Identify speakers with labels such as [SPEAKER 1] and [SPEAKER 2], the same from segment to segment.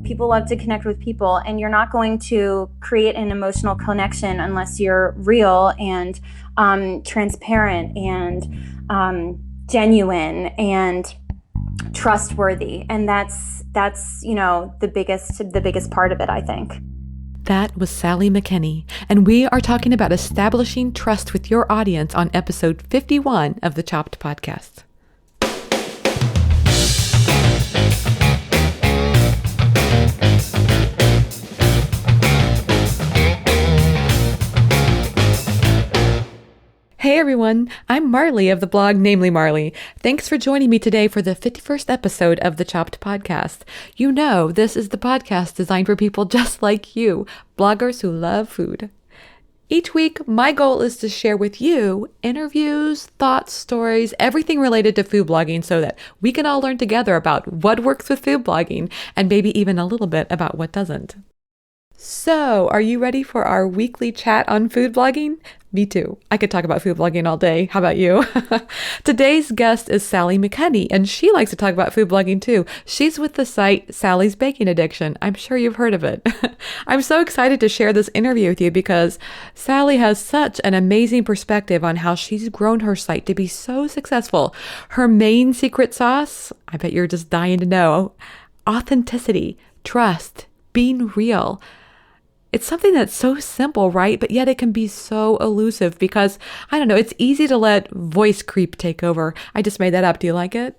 [SPEAKER 1] People love to connect with people, and you're not going to create an emotional connection unless you're real and transparent and genuine and trustworthy. And that's the biggest part of it, I think.
[SPEAKER 2] That was Sally McKenney, and we are talking about establishing trust with your audience on episode 51 of the Chopped podcast. Hey everyone, I'm Marley of the blog Namely Marley. Thanks for joining me today for the 51st episode of the Chopped podcast. You know, this is the podcast designed for people just like you, bloggers who love food. Each week, my goal is to share with you interviews, thoughts, stories, everything related to food blogging so that we can all learn together about what works with food blogging and maybe even a little bit about what doesn't. So, are you ready for our weekly chat on food blogging? Me too. I could talk about food blogging all day. How about you? Today's guest is Sally McKenney, and she likes to talk about food blogging too. She's with the site Sally's Baking Addiction. I'm sure you've heard of it. I'm so excited to share this interview with you because Sally has such an amazing perspective on how she's grown her site to be so successful. Her main secret sauce, I bet you're just dying to know, authenticity, trust, being real. It's something that's so simple, right? But yet it can be so elusive because, I don't know, it's easy to let voice creep take over. I just made that up. Do you like it?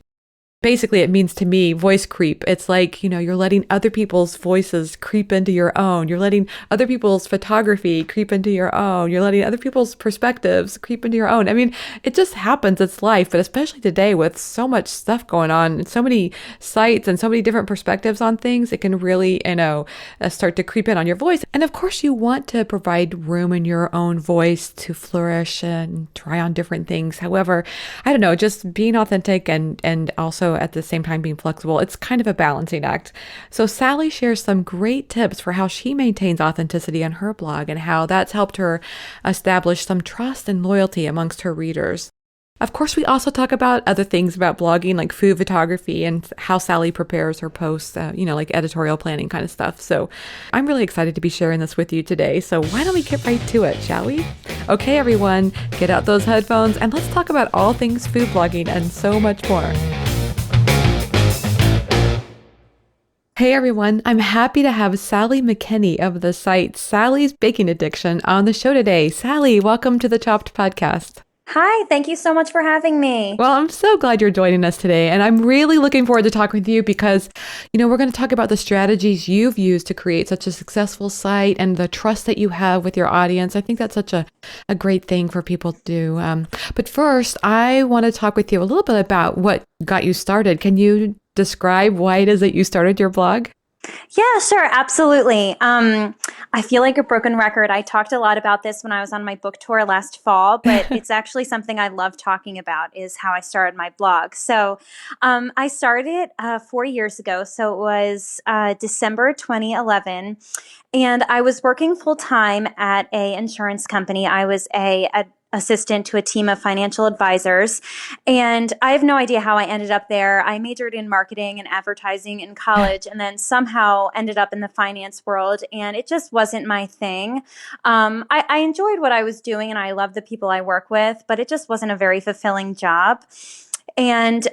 [SPEAKER 2] Basically, it means to me, voice creep. It's like, you're letting other people's voices creep into your own. You're letting other people's photography creep into your own. You're letting other people's perspectives creep into your own. I mean, it just happens. It's life. But especially today with so much stuff going on and so many sites and so many different perspectives on things, it can really, start to creep in on your voice. And of course, you want to provide room in your own voice to flourish and try on different things. However, I don't know, just being authentic and also at the same time being flexible, it's kind of a balancing act. So Sally shares some great tips for how she maintains authenticity on her blog and how that's helped her establish some trust and loyalty amongst her readers. Of course, we also talk about other things about blogging like food photography and how Sally prepares her posts, like editorial planning kind of stuff. So I'm really excited to be sharing this with you today. So why don't we get right to it, shall we? Okay, everyone, get out those headphones and let's talk about all things food blogging and so much more. Hey everyone, I'm happy to have Sally McKenney of the site Sally's Baking Addiction on the show today. Sally, welcome to the Chopped podcast.
[SPEAKER 1] Hi, thank you so much for having me.
[SPEAKER 2] Well, I'm so glad you're joining us today, and I'm really looking forward to talking with you because, we're going to talk about the strategies you've used to create such a successful site and the trust that you have with your audience. I think that's such a great thing for people to do. But first, I want to talk with you a little bit about what got you started. Can you describe why it is that you started your blog?
[SPEAKER 1] Yeah, sure. Absolutely. I feel like a broken record. I talked a lot about this when I was on my book tour last fall, but it's actually something I love talking about is how I started my blog. So I started 4 years ago. So it was December 2011. And I was working full time at a insurance company. I was a assistant to a team of financial advisors. And I have no idea how I ended up there. I majored in marketing and advertising in college and then somehow ended up in the finance world. And it just wasn't my thing. I enjoyed what I was doing and I loved the people I work with, but it just wasn't a very fulfilling job. And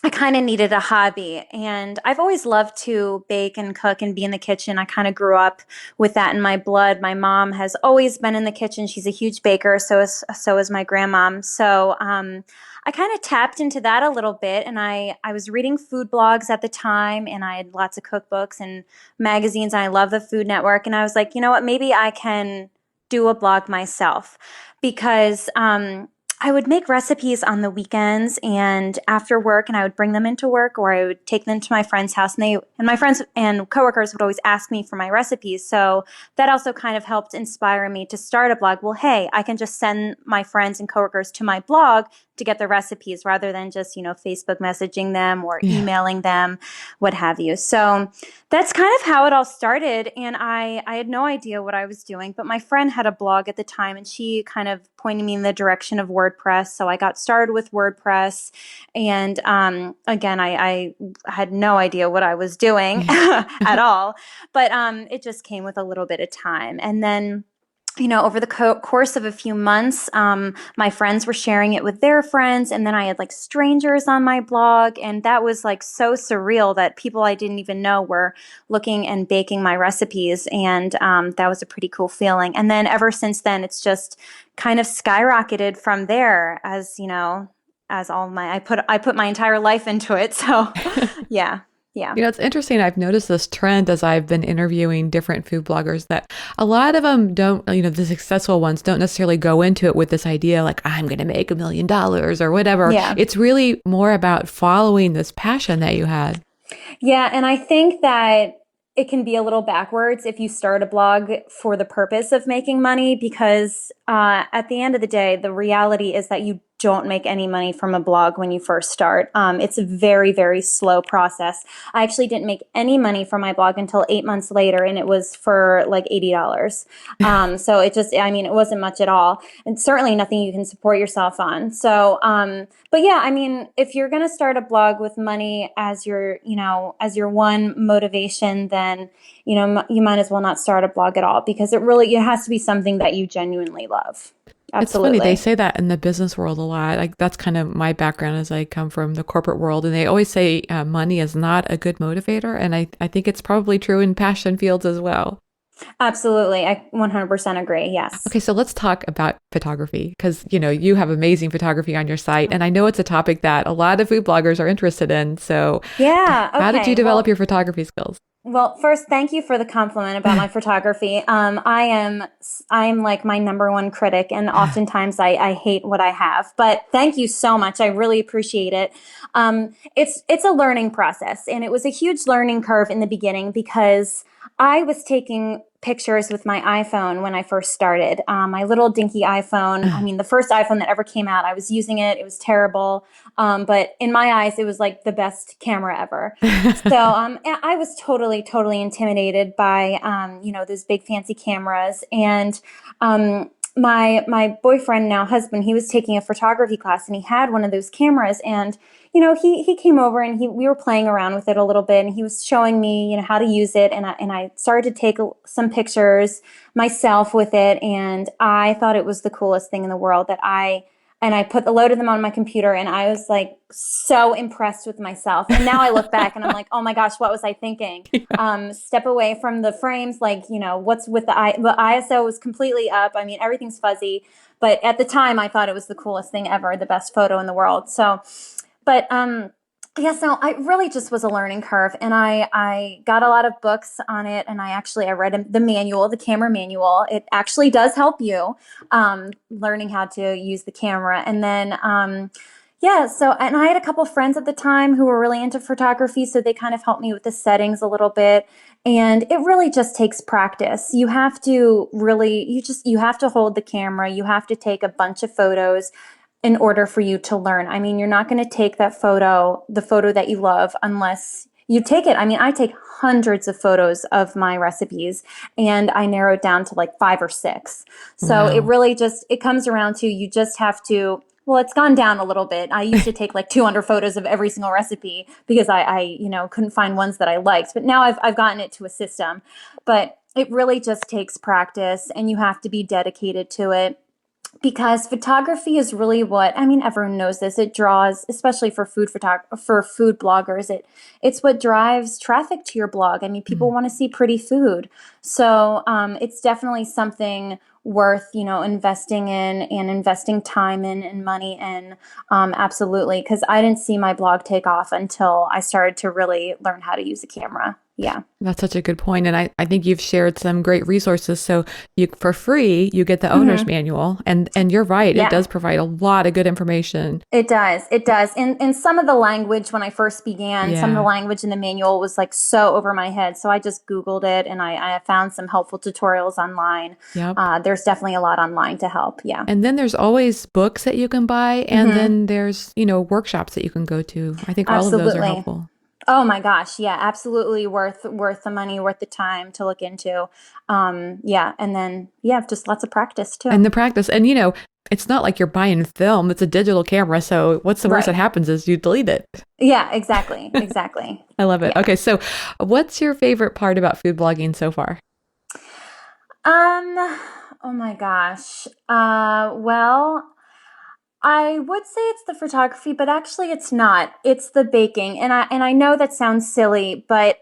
[SPEAKER 1] I kind of needed a hobby, and I've always loved to bake and cook and be in the kitchen. I kind of grew up with that in my blood. My mom has always been in the kitchen. She's a huge baker. So is my grandmom. So I kind of tapped into that a little bit, and I was reading food blogs at the time, and I had lots of cookbooks and magazines, and I love the Food Network. And I was like, you know what, maybe I can do a blog myself because I would make recipes on the weekends and after work, and I would bring them into work, or I would take them to my friend's house, and my friends and coworkers would always ask me for my recipes. So that also kind of helped inspire me to start a blog. Well, hey, I can just send my friends and coworkers to my blog to get the recipes rather than just, Facebook messaging them or emailing them, what have you. So that's kind of how it all started. And I had no idea what I was doing, but my friend had a blog at the time, and she kind of pointed me in the direction of WordPress. So I got started with WordPress. And again, I had no idea what I was doing at all. But it just came with a little bit of time. And then over the course of a few months, my friends were sharing it with their friends. And then I had like strangers on my blog. And that was like so surreal that people I didn't even know were looking and baking my recipes. And that was a pretty cool feeling. And then ever since then, it's just kind of skyrocketed from there as, as I put my entire life into it. So yeah. Yeah.
[SPEAKER 2] It's interesting. I've noticed this trend as I've been interviewing different food bloggers that a lot of them don't, the successful ones don't necessarily go into it with this idea like, I'm going to make $1 million or whatever.
[SPEAKER 1] Yeah.
[SPEAKER 2] It's really more about following this passion that you had.
[SPEAKER 1] Yeah. And I think that it can be a little backwards if you start a blog for the purpose of making money, because at the end of the day, the reality is that you don't make any money from a blog when you first start. It's a very, very slow process. I actually didn't make any money from my blog until 8 months later, and it was for like $80. So it wasn't much at all, and certainly nothing you can support yourself on. So, but yeah, if you're going to start a blog with money as your one motivation, then, you might as well not start a blog at all, because it has to be something that you genuinely love. Absolutely.
[SPEAKER 2] It's funny, they say that in the business world a lot. Like that's kind of my background, as I come from the corporate world, and they always say money is not a good motivator. And I think it's probably true in passion fields as well.
[SPEAKER 1] Absolutely. I 100% agree. Yes.
[SPEAKER 2] Okay, so let's talk about photography, because, you have amazing photography on your site. And I know it's a topic that a lot of food bloggers are interested in. So
[SPEAKER 1] yeah. Okay.
[SPEAKER 2] How did you develop your photography skills?
[SPEAKER 1] Well, first, thank you for the compliment about my photography. I am like my number one critic, and oftentimes I hate what I have. But thank you so much. I really appreciate it. It's a learning process, and it was a huge learning curve in the beginning because I was taking pictures with my iPhone when I first started. My little dinky iPhone. The first iPhone that ever came out, I was using it. It was terrible. But in my eyes, it was like the best camera ever. So I was totally, totally intimidated by, those big fancy cameras. And my boyfriend, now husband, he was taking a photography class, and he had one of those cameras. And he came over, and we were playing around with it a little bit, and he was showing me, how to use it. And I started to take some pictures myself with it. And I thought it was the coolest thing in the world that I loaded them on my computer, and I was like so impressed with myself. And now I look back and I'm like, oh my gosh, what was I thinking? Yeah. Step away from the frames, what's with the ISO was completely up. Everything's fuzzy, but at the time I thought it was the coolest thing ever, the best photo in the world. So, but so I really just was a learning curve, and I got a lot of books on it, and I read the manual, the camera manual. It actually does help you learning how to use the camera. And then, and I had a couple friends at the time who were really into photography, so they kind of helped me with the settings a little bit. And it really just takes practice. You have to you have to hold the camera. You have to take a bunch of photos in order for you to learn. You're not going to take the photo that you love, unless you take it. I take hundreds of photos of my recipes, and I narrowed down to like 5 or 6. So wow. It really it comes around to, you just have to, well, it's gone down a little bit. I used to take like 200 photos of every single recipe because I couldn't find ones that I liked, but now I've gotten it to a system. But it really just takes practice, and you have to be dedicated to it. Because photography is really what, everyone knows this. It draws, especially for food bloggers, it's what drives traffic to your blog. People want to see pretty food. So it's definitely something worth, investing in and investing time in and money in. Absolutely. Because I didn't see my blog take off until I started to really learn how to use a camera. Yeah.
[SPEAKER 2] That's such a good point. And I think you've shared some great resources. So for free, you get the owner's manual. And you're right. Yeah. It does provide a lot of good information.
[SPEAKER 1] It does. And some of the language when I first began, some of the language in the manual was like so over my head. So I just Googled it, and I found some helpful tutorials online. Yep. There's definitely a lot online to help. Yeah.
[SPEAKER 2] And then there's always books that you can buy. And then there's, workshops that you can go to. I think all of those are helpful.
[SPEAKER 1] Oh my gosh. Yeah, absolutely worth the money, worth the time to look into. And then, just lots of practice too.
[SPEAKER 2] And the practice. And, it's not like you're buying film. It's a digital camera. So what's the worst that
[SPEAKER 1] Right.
[SPEAKER 2] happens is you delete it.
[SPEAKER 1] Yeah, exactly. Exactly.
[SPEAKER 2] I love it.
[SPEAKER 1] Yeah.
[SPEAKER 2] Okay. So what's your favorite part about food blogging so far?
[SPEAKER 1] Um, oh my gosh. Well, I would say it's the photography, but actually it's not. It's the baking. And I know that sounds silly, but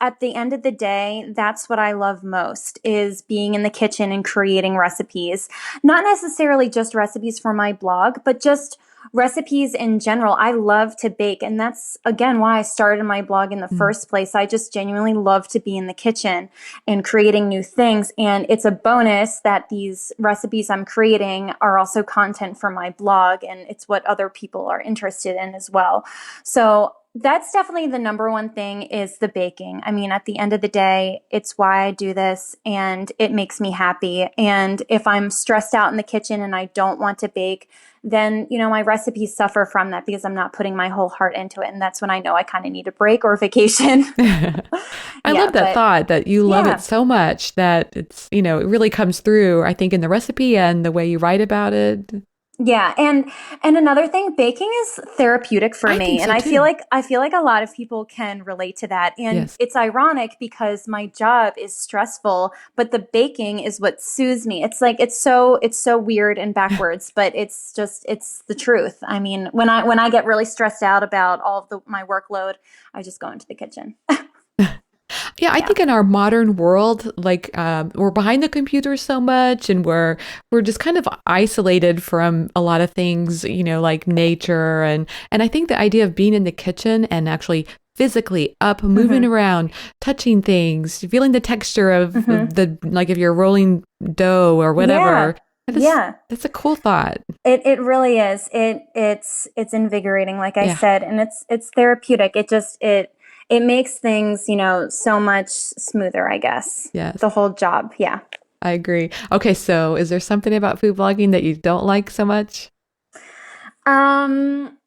[SPEAKER 1] at the end of the day, that's what I love most is being in the kitchen and creating recipes. Not necessarily just recipes for my blog, but just recipes in general. I love to bake, and that's again why I started my blog in the
[SPEAKER 2] Mm.
[SPEAKER 1] first place. I just genuinely love to be in the kitchen and creating new things. And it's a bonus that these recipes I'm creating are also content for my blog, and it's what other people are interested in as well. So that's definitely the number one thing is the baking. I mean, at the end of the day, it's why I do this and it makes me happy. And if I'm stressed out in the kitchen and I don't want to bake, then, my recipes suffer from that because I'm not putting my whole heart into it. And that's when I know I kind of need a break or vacation.
[SPEAKER 2] I
[SPEAKER 1] Yeah,
[SPEAKER 2] love that
[SPEAKER 1] but
[SPEAKER 2] thought that you love it
[SPEAKER 1] yeah.
[SPEAKER 2] so much that it's, it really comes through, I think, in the recipe and the way you write about it.
[SPEAKER 1] Yeah, and another thing, baking is therapeutic for
[SPEAKER 2] I
[SPEAKER 1] me,
[SPEAKER 2] think
[SPEAKER 1] and
[SPEAKER 2] so too.
[SPEAKER 1] I feel like a lot of people can relate to that. And
[SPEAKER 2] Yes.
[SPEAKER 1] it's ironic because my job is stressful, but the baking is what soothes me. It's like it's so weird and backwards, but it's the truth. I mean, when I get really stressed out about all of my workload, I just go into the kitchen.
[SPEAKER 2] Yeah, I
[SPEAKER 1] Yeah.
[SPEAKER 2] think in our modern world, like we're behind the computer so much, and we're just kind of isolated from a lot of things, like nature, and I think the idea of being in the kitchen and actually physically up, moving
[SPEAKER 1] Mhm.
[SPEAKER 2] around, touching things, feeling the texture of
[SPEAKER 1] Mhm.
[SPEAKER 2] the like if you're rolling dough or
[SPEAKER 1] Yeah.
[SPEAKER 2] whatever,
[SPEAKER 1] Yeah.
[SPEAKER 2] that's a cool thought.
[SPEAKER 1] It really is. It's invigorating, like I
[SPEAKER 2] Yeah.
[SPEAKER 1] said, and it's therapeutic. It makes things, so much smoother, I guess.
[SPEAKER 2] Yes.
[SPEAKER 1] The whole job. Yeah.
[SPEAKER 2] I agree. Okay, so is there something about food blogging that you don't like so much?
[SPEAKER 1] Um,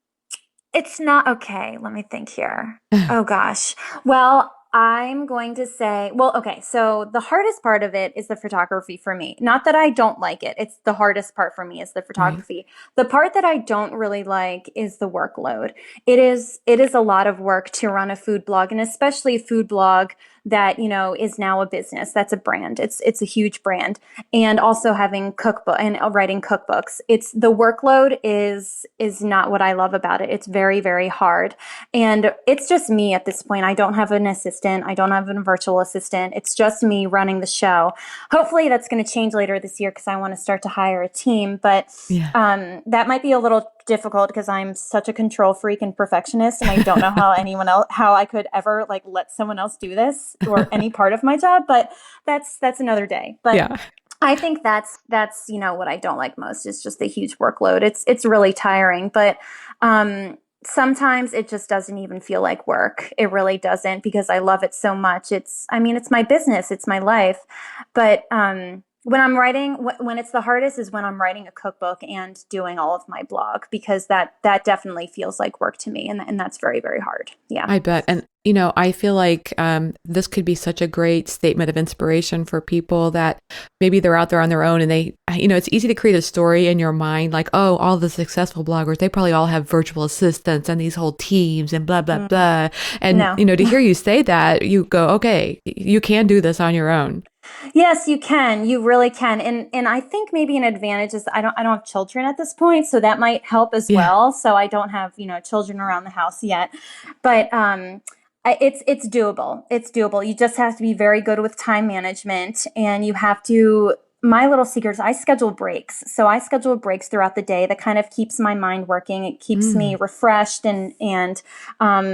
[SPEAKER 1] it's not okay. Let me think here. Oh gosh. Well, I'm going to say, well, okay. So the hardest part of it is the photography for me. Not that I don't like it. It's the hardest part for me is the
[SPEAKER 2] Right.
[SPEAKER 1] photography. The part that I don't really like is the workload. It is a lot of work to run a food blog, and especially a food blog that, is now a business. That's a brand. It's a huge brand. And also having cookbook and writing cookbooks. It's the workload is not what I love about it. It's very, very hard. And it's just me at this point. I don't have an assistant. I don't have a virtual assistant. It's just me running the show. Hopefully that's going to change later this year because I want to start to hire a team. But
[SPEAKER 2] Yeah.
[SPEAKER 1] that might be a little difficult because I'm such a control freak and perfectionist, and I don't know how I could ever like let someone else do this or any part of my job. But that's another day. But
[SPEAKER 2] Yeah.
[SPEAKER 1] I think that's what I don't like most is just the huge workload. It's really tiring, but sometimes it just doesn't even feel like work. It really doesn't because I love it so much. It's my business, it's my life. But when I'm writing, when it's the hardest is when I'm writing a cookbook and doing all of my blog because that definitely feels like work to me, and that's very, very hard. Yeah.
[SPEAKER 2] I bet. And, I feel like this could be such a great statement of inspiration for people that maybe they're out there on their own and they, it's easy to create a story in your mind like, oh, all the successful bloggers, they probably all have virtual assistants and these whole teams and blah, blah, blah. And,
[SPEAKER 1] No.
[SPEAKER 2] to hear you say that, you go, okay, you can do this on your own.
[SPEAKER 1] Yes, you can. You really can. And I think maybe an advantage is I don't have children at this point, so that might help as
[SPEAKER 2] Yeah.
[SPEAKER 1] well. So I don't have, children around the house yet. But it's doable. It's doable. You just have to be very good with time management, and you have to. My little secret is I schedule breaks. So I schedule breaks throughout the day that kind of keeps my mind working. It keeps me
[SPEAKER 2] Mm.
[SPEAKER 1] refreshed, and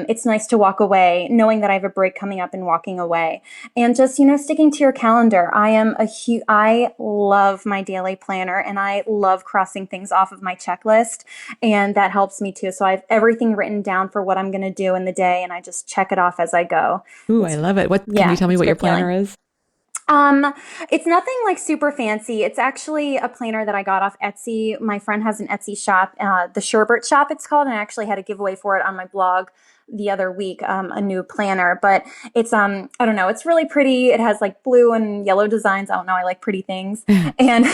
[SPEAKER 1] it's nice to walk away knowing that I have a break coming up and walking away. And just, sticking to your calendar. I love my daily planner, and I love crossing things off of my checklist, and that helps me too. So I have everything written down for what I'm going to do in the day, and I just check it off as I go.
[SPEAKER 2] Ooh, I
[SPEAKER 1] It's
[SPEAKER 2] love it. Can you
[SPEAKER 1] Yeah,
[SPEAKER 2] tell me
[SPEAKER 1] it's
[SPEAKER 2] what your
[SPEAKER 1] good feeling.
[SPEAKER 2] planner is?
[SPEAKER 1] Um, it's nothing like super fancy. It's actually a planner that I got off Etsy. My friend has an Etsy shop, the Sherbert shop it's called, and I actually had a giveaway for it on my blog the other week, a new planner, but it's, I don't know, it's really pretty. It has like blue and yellow designs. I don't know. I like pretty things. And,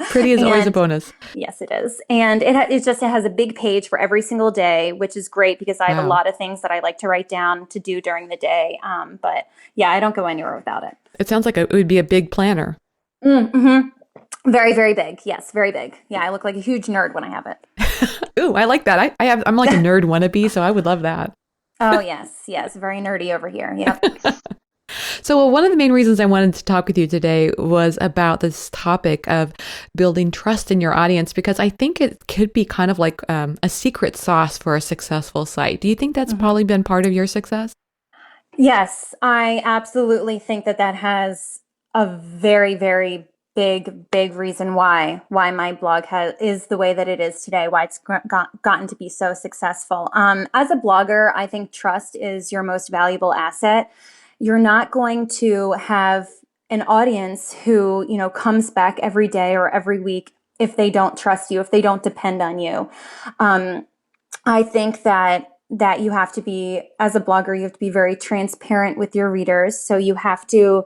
[SPEAKER 2] Pretty is always a
[SPEAKER 1] and
[SPEAKER 2] bonus.
[SPEAKER 1] yes, it is. And it has a big page for every single day, which is great because I have a
[SPEAKER 2] Wow.
[SPEAKER 1] lot of things that I like to write down to do during the day. But yeah, I don't go anywhere without it.
[SPEAKER 2] It sounds like it would be a big planner.
[SPEAKER 1] Mm-hmm. Very, very big. Yes, very big. Yeah, I look like a huge nerd when I have it.
[SPEAKER 2] Ooh, I like that. I'm like a nerd wannabe, so I would love that.
[SPEAKER 1] Oh, yes. Yes, very nerdy over here. Yep.
[SPEAKER 2] So, well, one of the main reasons I wanted to talk with you today was about this topic of building trust in your audience, because I think it could be kind of like a secret sauce for a successful site. Do you think that's probably been part of your success?
[SPEAKER 1] Yes, I absolutely think that has a very, very big reason why my blog is the way that it is today, why it's gotten to be so successful. As a blogger, I think trust is your most valuable asset. You're not going to have an audience who, comes back every day or every week if they don't trust you, if they don't depend on you. I think that you have to be, as a blogger, you have to be very transparent with your readers. So you have to,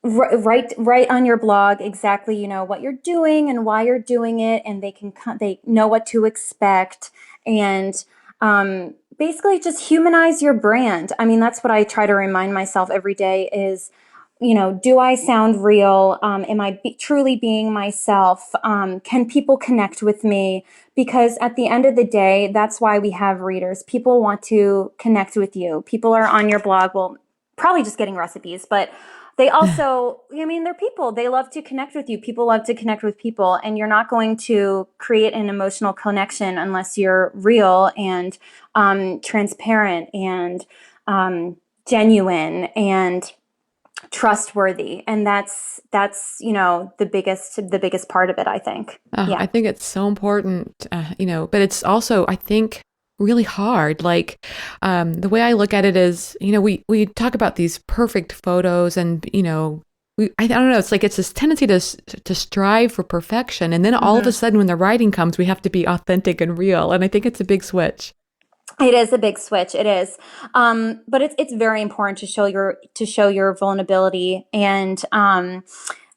[SPEAKER 1] write on your blog exactly, what you're doing and why you're doing it, and they know what to expect, and basically just humanize your brand. I mean, that's what I try to remind myself every day is, do I sound real? Am I truly being myself? Can people connect with me? Because at the end of the day, that's why we have readers. People want to connect with you. People are on your blog, well, probably just getting recipes, but they also, they're people. They love to connect with you. People love to connect with people. And you're not going to create an emotional connection unless you're real and transparent and genuine and trustworthy. And that's the biggest part of it, I think.
[SPEAKER 2] Oh,
[SPEAKER 1] Yeah.
[SPEAKER 2] I think it's so important, but it's also, I think, really hard. Like, the way I look at it is, we talk about these perfect photos and, I don't know, it's like it's this tendency to strive for perfection. And then all of a sudden when the writing comes, we have to be authentic and real. And I think it's a big switch.
[SPEAKER 1] It is a big switch. It is, but it's very important to show your vulnerability, and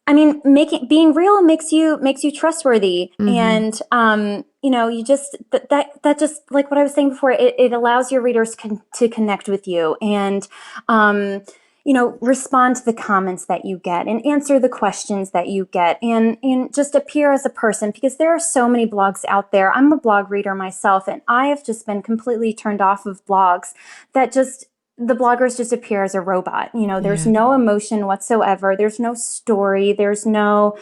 [SPEAKER 1] being real makes you trustworthy, and you just that just like what I was saying before, it allows your readers to connect with you, and respond to the comments that you get and answer the questions that you get, and just appear as a person, because there are so many blogs out there. I'm a blog reader myself, and I have just been completely turned off of blogs that just the bloggers just appear as a robot. There's no emotion whatsoever. There's no story. There's no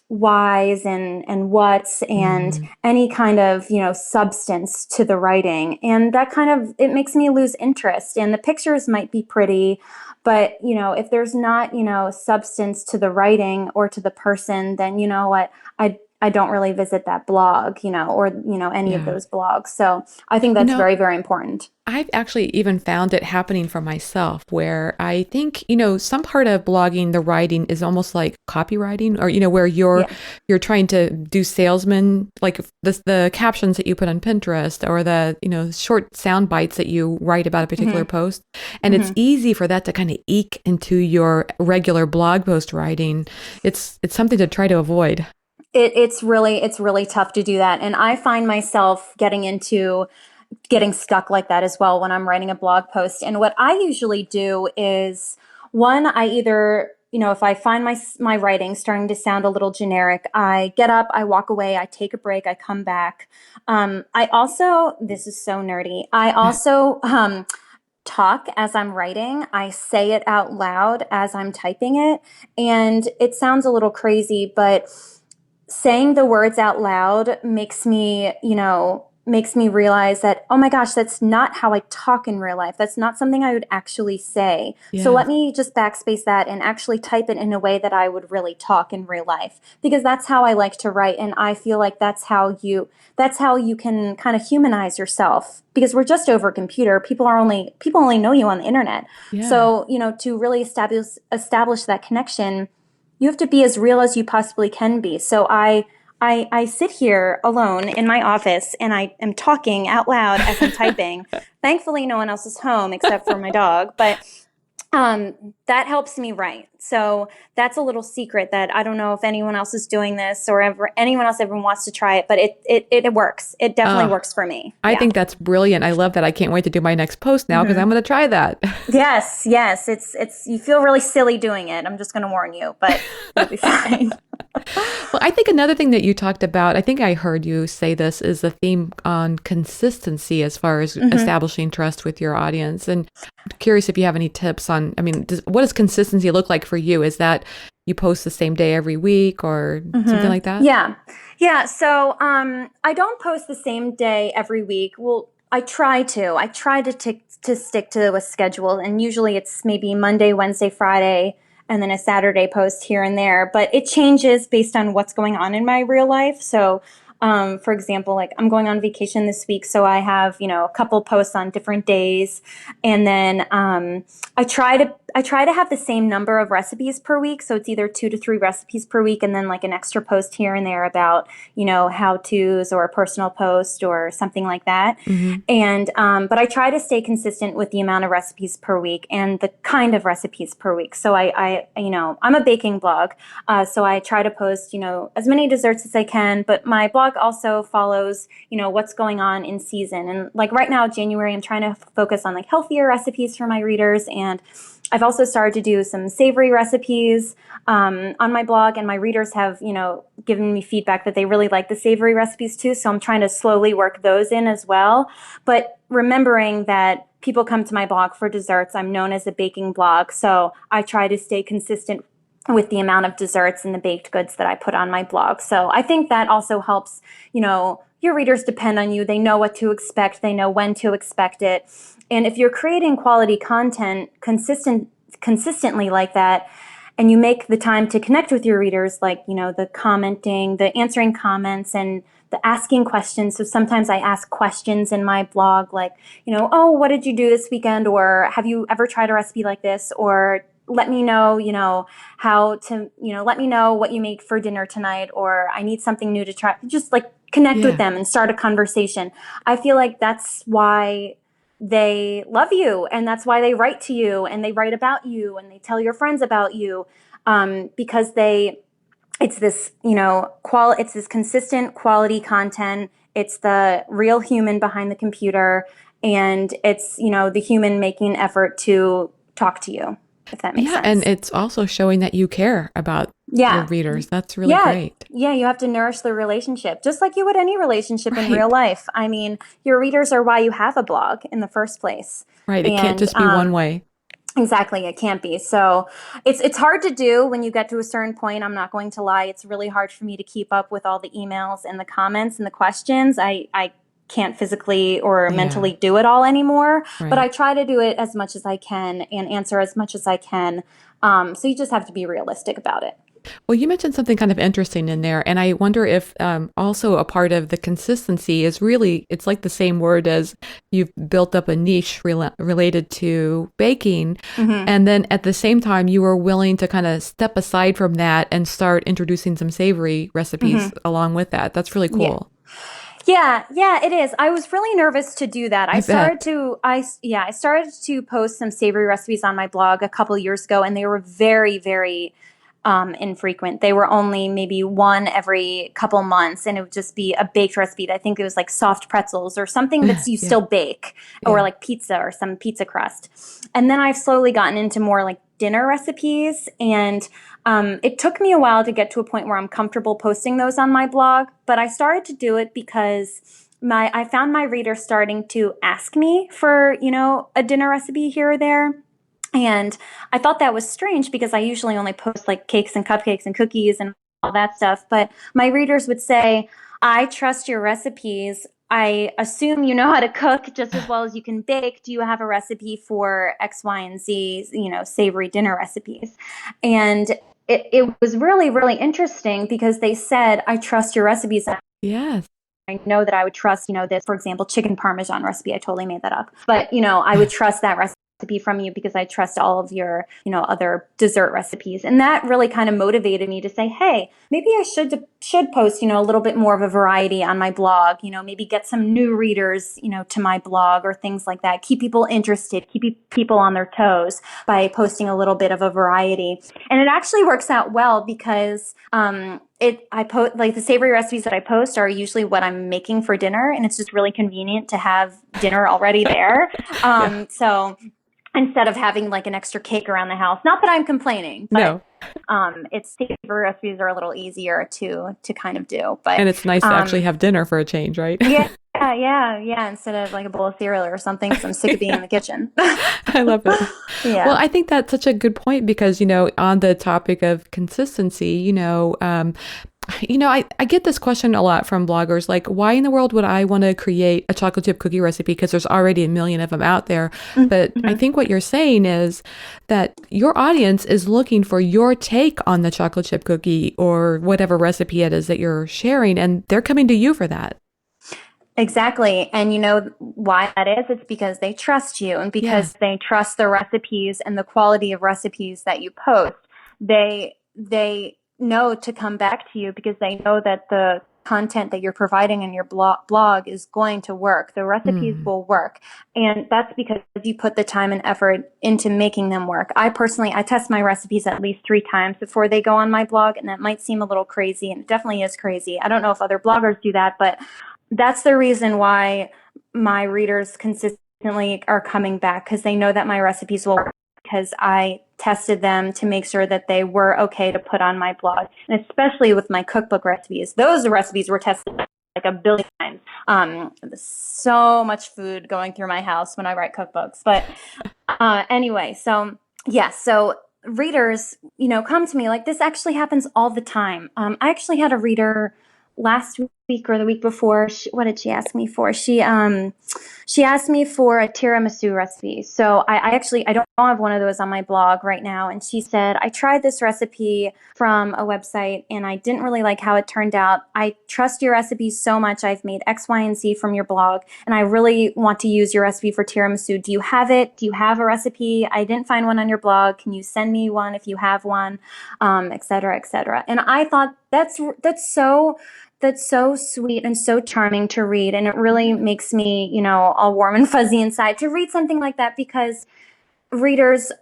[SPEAKER 1] whys and whats and any kind of, substance to the writing. And that it makes me lose interest. And the pictures might be pretty, but, if there's not, substance to the writing or to the person, then you know what, I don't really visit that blog, or, any of those blogs. So I think that's very, very important.
[SPEAKER 2] I've actually even found it happening for myself, where I think, some part of blogging, the writing is almost like copywriting, or, where you're trying to do salesman, like the captions that you put on Pinterest, or the, short sound bites that you write about a particular post. And it's easy for that to kind of eke into your regular blog post writing. It's something to try to avoid.
[SPEAKER 1] It's really tough to do that. And I find myself getting stuck like that as well when I'm writing a blog post. And what I usually do is, one, I either, if I find my writing starting to sound a little generic, I get up, I walk away, I take a break, I come back. I also, this is so nerdy, I also talk as I'm writing. I say it out loud as I'm typing it. And it sounds a little crazy, but saying the words out loud makes me realize that, oh my gosh, that's not how I talk in real life. That's not something I would actually say.
[SPEAKER 2] Yeah.
[SPEAKER 1] So let me just backspace that and actually type it in a way that I would really talk in real life, because that's how I like to write. And I feel like that's how you can kind of humanize yourself, because we're just over a computer. People only know you on the internet.
[SPEAKER 2] Yeah.
[SPEAKER 1] So, to really establish that connection, you have to be as real as you possibly can be. So I I sit here alone in my office and I am talking out loud as I'm typing. Thankfully, no one else is home except for my dog, but that helps me write. So that's a little secret that I don't know if anyone else is doing this or anyone else ever wants to try it, but it works. It definitely works for me.
[SPEAKER 2] I think that's brilliant. I love that. I can't wait to do my next post now because I'm going to try that.
[SPEAKER 1] Yes. It's you feel really silly doing it. I'm just going to warn you, but it'll be fine.
[SPEAKER 2] Well, I think another thing that you talked about, I think I heard you say this, is the theme on consistency as far as establishing trust with your audience. And I'm curious if you have any tips on, I mean, what does consistency look like for you? Is that you post the same day every week or something like that?
[SPEAKER 1] Yeah. Yeah. So I don't post the same day every week. Well, I try to stick to a schedule. And usually it's maybe Monday, Wednesday, Friday, and then a Saturday post here and there. But it changes based on what's going on in my real life. So, for example, like I'm going on vacation this week, so I have, a couple posts on different days. And then I try to have the same number of recipes per week. So it's either 2 to 3 recipes per week and then like an extra post here and there about, how-tos or a personal post or something like that. And, but I try to stay consistent with the amount of recipes per week and the kind of recipes per week. So I'm a baking blog. So I try to post, as many desserts as I can, but my blog also follows, what's going on in season. And like right now, January, I'm trying to focus on like healthier recipes for my readers. And I've also started to do some savory recipes on my blog, and my readers have, given me feedback that they really like the savory recipes too. So I'm trying to slowly work those in as well. But remembering that people come to my blog for desserts, I'm known as a baking blog. So I try to stay consistent with the amount of desserts and the baked goods that I put on my blog. So I think that also helps, your readers depend on you. They know what to expect. They know when to expect it. And if you're creating quality content consistently like that, and you make the time to connect with your readers, like, the commenting, the answering comments, and the asking questions. So sometimes I ask questions in my blog, like, oh, what did you do this weekend? Or have you ever tried a recipe like this? Or let me know, let me know what you make for dinner tonight, or I need something new to try. Just like connect with them and start a conversation. I feel like that's why they love you, and that's why they write to you, and they write about you, and they tell your friends about you, because it's this, it's this consistent quality content. It's the real human behind the computer, and it's, the human making an effort to talk to you, if that makes sense.
[SPEAKER 2] And it's also showing that you care about your readers. That's really great.
[SPEAKER 1] Yeah, you have to nourish the relationship, just like you would any relationship in real life. I mean, your readers are why you have a blog in the first place.
[SPEAKER 2] Right. It can't just be one way.
[SPEAKER 1] Exactly. It can't be. So it's hard to do when you get to a certain point. I'm not going to lie. It's really hard for me to keep up with all the emails and the comments and the questions. I can't physically or mentally do it all anymore, but I try to do it as much as I can and answer as much as I can. So you just have to be realistic about it.
[SPEAKER 2] Well, you mentioned something kind of interesting in there, and I wonder if also a part of the consistency is really, it's like the same word as you've built up a niche related to baking, and then at the same time, you were willing to kind of step aside from that and start introducing some savory recipes along with that. That's really cool.
[SPEAKER 1] Yeah, it is. I was really nervous to do that. I started to post some savory recipes on my blog a couple years ago, and they were very, very infrequent. They were only maybe one every couple months, and it would just be a baked recipe. I think it was like soft pretzels or something that you still bake, or like pizza or some pizza crust. And then I've slowly gotten into more like dinner recipes, and it took me a while to get to a point where I'm comfortable posting those on my blog, but I started to do it because I found my readers starting to ask me for, a dinner recipe here or there. And I thought that was strange because I usually only post like cakes and cupcakes and cookies and all that stuff. But my readers would say, I trust your recipes. I assume you know how to cook just as well as you can bake. Do you have a recipe for X, Y, and Z, savory dinner recipes? And it was really, really interesting because they said, I trust your recipes.
[SPEAKER 2] Yes.
[SPEAKER 1] I know that I would trust, this, for example, chicken Parmesan recipe. I totally made that up. But, I would trust that recipe recipe from you because I trust all of your, other dessert recipes. And that really kind of motivated me to say, hey, maybe I should post, a little bit more of a variety on my blog, maybe get some new readers, to my blog or things like that. Keep people interested, keep people on their toes by posting a little bit of a variety. And it actually works out well because I post like the savory recipes that I post are usually what I'm making for dinner, and it's just really convenient to have dinner already there. So instead of having like an extra cake around the house, not that I'm complaining, but it's savory recipes are a little easier to kind of do. But
[SPEAKER 2] and it's nice to actually have dinner for a change, right?
[SPEAKER 1] Yeah. Instead of like a bowl of cereal or something, because I'm sick of being in the kitchen.
[SPEAKER 2] I love it.
[SPEAKER 1] Yeah.
[SPEAKER 2] Well, I think that's such a good point because, on the topic of consistency, I get this question a lot from bloggers, like, why in the world would I want to create a chocolate chip cookie recipe? Because there's already a million of them out there. But I think what you're saying is that your audience is looking for your take on the chocolate chip cookie or whatever recipe it is that you're sharing, and they're coming to you for that.
[SPEAKER 1] Exactly. And you know why that is? It's because they trust you and because they trust the recipes and the quality of recipes that you post. They know to come back to you because they know that the content that you're providing in your blog is going to work. The recipes will work. And that's because you put the time and effort into making them work. I test my recipes at least 3 times before they go on my blog. And that might seem a little crazy, and it definitely is crazy. I don't know if other bloggers do that, but that's the reason why my readers consistently are coming back, because they know that my recipes will work, because I tested them to make sure that they were okay to put on my blog. And especially with my cookbook recipes, those recipes were tested like a billion times. So much food going through my house when I write cookbooks. But anyway, so readers, come to me. Like, this actually happens all the time. I actually had a reader last week or the week before. What did she ask me for? She asked me for a tiramisu recipe. So I don't have one of those on my blog right now. And she said, I tried this recipe from a website and I didn't really like how it turned out. I trust your recipe so much. I've made X, Y, and Z from your blog, and I really want to use your recipe for tiramisu. Do you have it? Do you have a recipe? I didn't find one on your blog. Can you send me one if you have one? Et cetera, et cetera. And I thought that's so sweet and so charming to read. And it really makes me, all warm and fuzzy inside to read something like that, because readers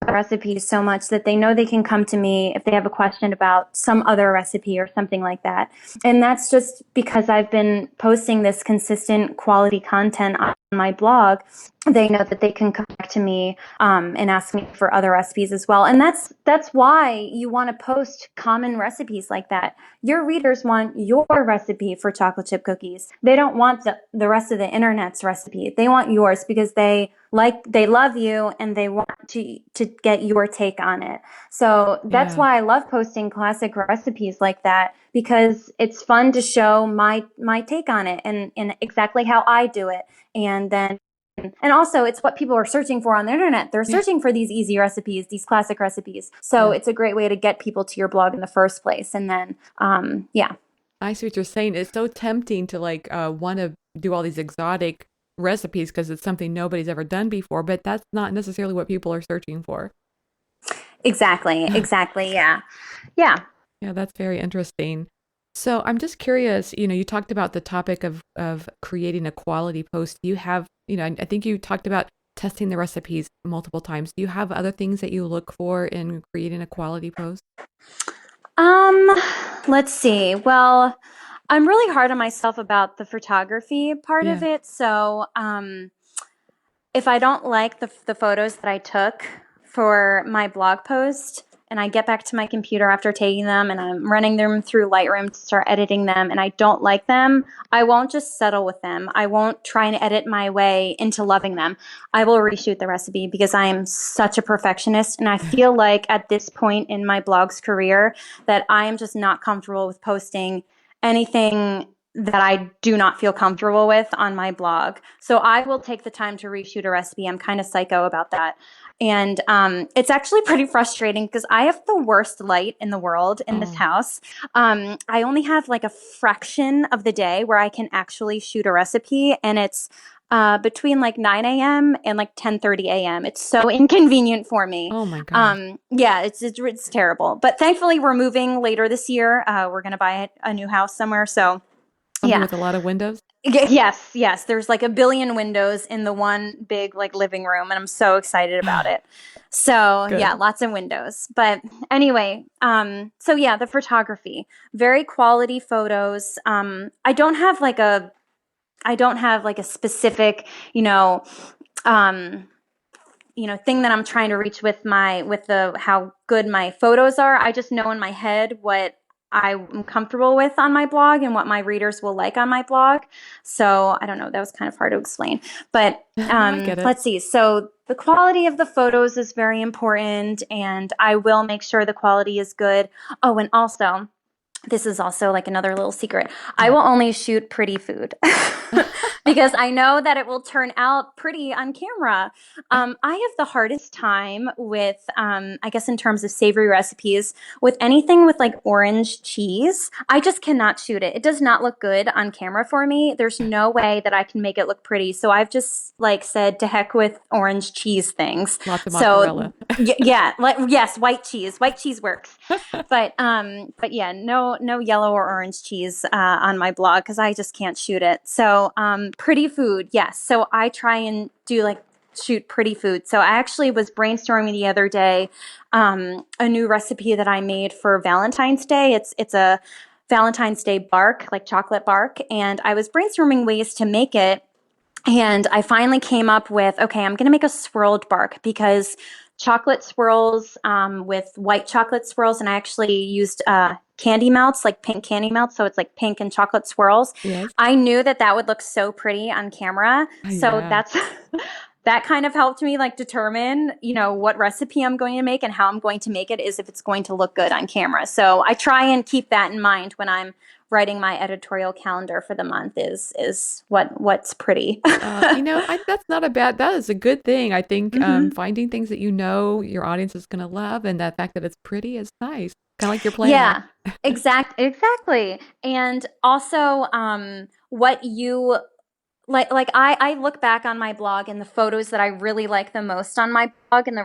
[SPEAKER 1] recipes so much that they know they can come to me if they have a question about some other recipe or something like that. And that's just because I've been posting this consistent quality content on my blog. They know that they can come back to me and ask me for other recipes as well. And that's why you want to post common recipes like that. Your readers want your recipe for chocolate chip cookies. They don't want the rest of the internet's recipe. They want yours because they love you and they want to get your take on it. So that's why I love posting classic recipes like that, because it's fun to show my take on it and exactly how I do it. And also, it's what people are searching for on the internet. They're searching for these easy recipes, these classic recipes. So it's a great way to get people to your blog in the first place. And then,
[SPEAKER 2] I see what you're saying. It's so tempting to want to do all these exotic recipes because it's something nobody's ever done before, but that's not necessarily what people are searching for.
[SPEAKER 1] Exactly. Yeah.
[SPEAKER 2] Yeah, that's very interesting. So I'm just curious, you talked about the topic of creating a quality post. You have, I think you talked about testing the recipes multiple times. Do you have other things that you look for in creating a quality post?
[SPEAKER 1] Let's see. Well, I'm really hard on myself about the photography part of it. So, if I don't like the photos that I took for my blog post, and I get back to my computer after taking them and I'm running them through Lightroom to start editing them, and I don't like them, I won't just settle with them. I won't try and edit my way into loving them. I will reshoot the recipe because I am such a perfectionist. And I feel like at this point in my blog's career that I am just not comfortable with posting anything that I do not feel comfortable with on my blog. So I will take the time to reshoot a recipe. I'm kind of psycho about that. And it's actually pretty frustrating because I have the worst light in the world in this house. I only have like a fraction of the day where I can actually shoot a recipe, and it's between like 9 a.m. and like 10:30 a.m. It's so inconvenient for me.
[SPEAKER 2] Oh my gosh.
[SPEAKER 1] Yeah, it's terrible. But thankfully, we're moving later this year. We're gonna buy a new house somewhere. So
[SPEAKER 2] Something
[SPEAKER 1] yeah.
[SPEAKER 2] with a lot of windows?
[SPEAKER 1] Yes, yes. There's like a billion windows in the one big like living room, and I'm so excited about it. So yeah,
[SPEAKER 2] Good.
[SPEAKER 1] lots of windows. But anyway, so yeah, the photography, very quality photos. I don't have like a specific, um, thing that I'm trying to reach with the how good my photos are. I just know in my head what I'm comfortable with on my blog and what my readers will like on my blog. So I don't know, that was kind of hard to explain, but
[SPEAKER 2] No, I get it.
[SPEAKER 1] let's see. So the quality of the photos is very important, and I will make sure the quality is good. Oh, and also, this is also like another little secret. I will only shoot pretty food because I know that it will turn out pretty on camera. I have the hardest time with, I guess, in terms of savory recipes, with anything with like orange cheese. I just cannot shoot it. It does not look good on camera for me. There's no way that I can make it look pretty. So I've just like said to heck with orange cheese things.
[SPEAKER 2] Lots of
[SPEAKER 1] So
[SPEAKER 2] mozzarella.
[SPEAKER 1] yeah, like yes, white cheese. White cheese works. But yeah, no yellow or orange cheese on my blog because I just can't shoot it. So pretty food, yes. So I try and do like shoot pretty food. So I actually was brainstorming the other day a new recipe that I made for Valentine's Day. It's a Valentine's Day bark, like chocolate bark, and I was brainstorming ways to make it. And I finally came up with, okay, I'm going to make a swirled bark because chocolate swirls with white chocolate swirls, and I actually used candy melts, like pink candy melts, so it's like pink and chocolate swirls.
[SPEAKER 2] Yes.
[SPEAKER 1] I knew that that would look so pretty on camera, so
[SPEAKER 2] Yeah.
[SPEAKER 1] that's that kind of helped me like determine, what recipe I'm going to make and how I'm going to make it is if it's going to look good on camera. So I try and keep that in mind when I'm writing my editorial calendar for the month is what's pretty.
[SPEAKER 2] That's not a bad, that is a good thing. I think
[SPEAKER 1] hmm
[SPEAKER 2] finding things that you know your audience is going to love and that fact that it's pretty is nice. Kind of like your planner.
[SPEAKER 1] Yeah, exactly. And also, what you like I look back on my blog and the photos that I really like the most on my blog and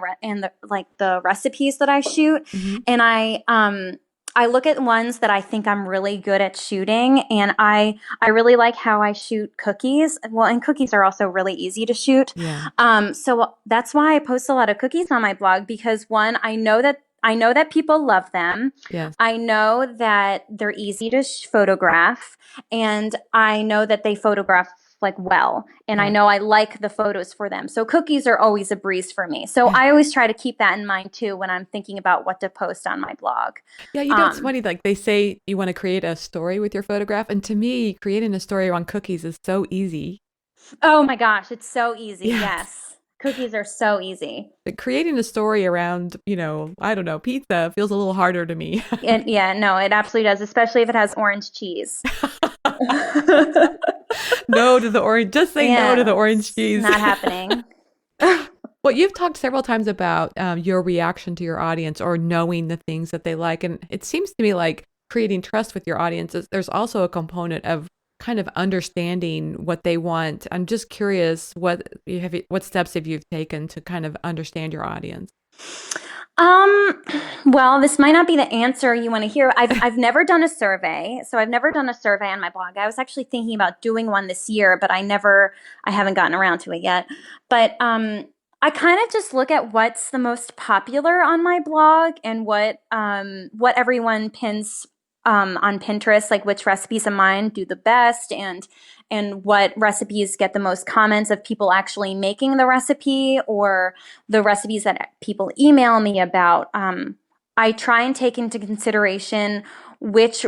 [SPEAKER 1] the recipes that I shoot,
[SPEAKER 2] Hmm.
[SPEAKER 1] and I look at ones that I think I'm really good at shooting, and I really like how I shoot cookies. Well, and cookies are also really easy to shoot.
[SPEAKER 2] Yeah.
[SPEAKER 1] So that's why I post a lot of cookies on my blog because one, I know that people love them.
[SPEAKER 2] Yes.
[SPEAKER 1] I know that they're easy to photograph, and I know that they photograph like well, and I
[SPEAKER 2] Right.
[SPEAKER 1] know I like the photos for them. So cookies are always a breeze for me. So I always try to keep that in mind too when I'm thinking about what to post on my blog.
[SPEAKER 2] Yeah, it's
[SPEAKER 1] Um,
[SPEAKER 2] funny. Like they say you want to create a story with your photograph. And to me, creating a story around cookies is so easy.
[SPEAKER 1] oh my gosh, it's so easy.
[SPEAKER 2] Yes.
[SPEAKER 1] Yes. Cookies are so easy.
[SPEAKER 2] But creating a story around, I don't know, pizza feels a little harder to me.
[SPEAKER 1] And yeah, no, it absolutely does, especially if it has orange cheese.
[SPEAKER 2] No to the orange. Just say no to the
[SPEAKER 1] Yeah,
[SPEAKER 2] orange
[SPEAKER 1] it's
[SPEAKER 2] cheese.
[SPEAKER 1] not happening.
[SPEAKER 2] Well, you've talked several times about your reaction to your audience or knowing the things that they like. And it seems to me like creating trust with your audience, there's also a component of kind of understanding what they want. I'm just curious, what steps have you taken to kind of understand your audience?
[SPEAKER 1] Um, well, this might not be the answer you want to hear. I've never done a survey. So I've never done a survey on my blog. I was actually thinking about doing one this year, but I haven't gotten around to it yet. But I kind of just look at what's the most popular on my blog and what everyone pins on Pinterest, like which recipes of mine do the best, and what recipes get the most comments of people actually making the recipe, or the recipes that people email me about. I try and take into consideration which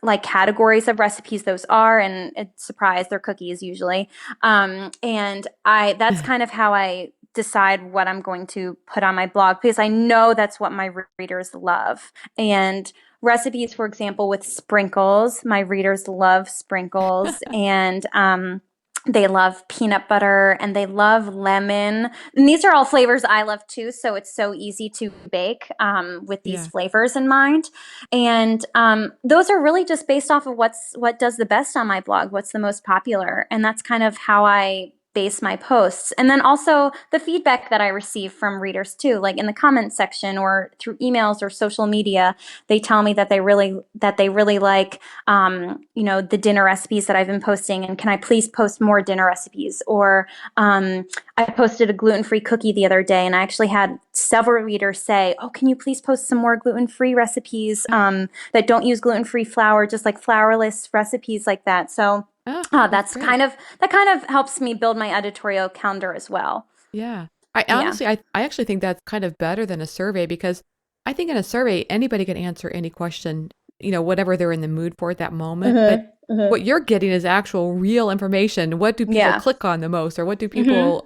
[SPEAKER 1] like categories of recipes those are, and it's surprise, they're cookies usually. And I that's kind of how I decide what I'm going to put on my blog because I know that's what my readers love. And recipes, for example, with sprinkles, my readers love sprinkles, and they love peanut butter and they love lemon. And these are all flavors I love too. So it's so easy to bake with these
[SPEAKER 2] Yeah.
[SPEAKER 1] flavors in mind. And those are really just based off of what does the best on my blog, what's the most popular. And that's kind of how I base my posts. And then also the feedback that I receive from readers too, like in the comment section or through emails or social media, they tell me that they really like, the dinner recipes that I've been posting, and can I please post more dinner recipes? Or I posted a gluten-free cookie the other day, and I actually had several readers say, "Oh, can you please post some more gluten-free recipes that don't use gluten-free flour, just like flourless recipes like that?" So
[SPEAKER 2] that's great.
[SPEAKER 1] that kind of helps me build my editorial calendar as well.
[SPEAKER 2] Yeah. I
[SPEAKER 1] Yeah.
[SPEAKER 2] honestly, I actually think that's kind of better than a survey, because I think in a survey, anybody can answer any question, whatever they're in the mood for at that moment. But what you're getting is actual real information. What do people
[SPEAKER 1] Yeah.
[SPEAKER 2] click on the most, or what do people,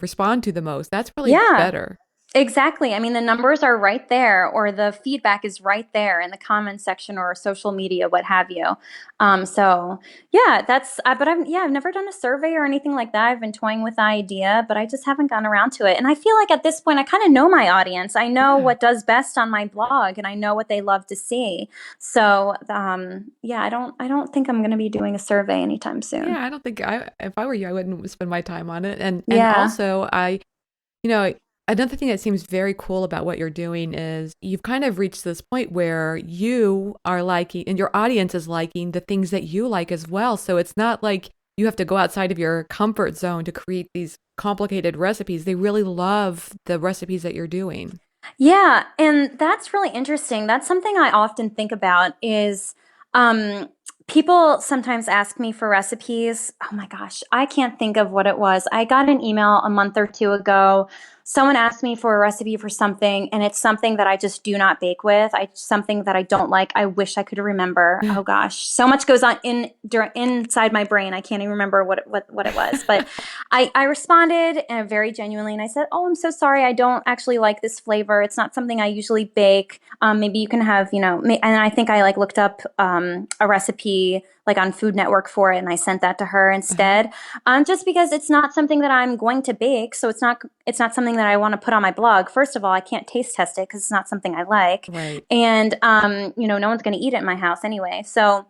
[SPEAKER 2] respond to the most? That's probably
[SPEAKER 1] Yeah.
[SPEAKER 2] better.
[SPEAKER 1] Exactly. I mean, the numbers are right there, or the feedback is right there in the comment section or social media, what have you. So yeah, I've never done a survey or anything like that. I've been toying with the idea, but I just haven't gotten around to it. And I feel like at this point, I kind of know my audience. I know
[SPEAKER 2] Yeah.
[SPEAKER 1] what does best on my blog, and I know what they love to see. So yeah, I don't think I'm going to be doing a survey anytime soon.
[SPEAKER 2] Yeah. I don't think if I were you, I wouldn't spend my time on it. And
[SPEAKER 1] Yeah.
[SPEAKER 2] also you know, another thing that seems very cool about what you're doing is you've kind of reached this point where you are liking, and your audience is liking the things that you like as well. So it's not like you have to go outside of your comfort zone to create these complicated recipes. They really love the recipes that you're doing.
[SPEAKER 1] Yeah, and that's really interesting. That's something I often think about is um, people sometimes ask me for recipes. Oh my gosh, I can't think of what it was. I got an email a month or two ago. Someone asked me for a recipe for something, and it's something that I just do not bake with. Something that I don't like. I wish I could remember. Oh gosh, so much goes on inside my brain. I can't even remember what it was. But I responded very genuinely, and I said, "Oh, I'm so sorry. I don't actually like this flavor. It's not something I usually bake. Maybe you can have, and I think I like looked up a recipe like on Food Network for it, and I sent that to her instead. Just because it's not something that I'm going to bake, so it's not something that I want to put on my blog. First of all, I can't taste test it because it's not something I like,
[SPEAKER 2] Right.
[SPEAKER 1] and no one's going to eat it in my house anyway. So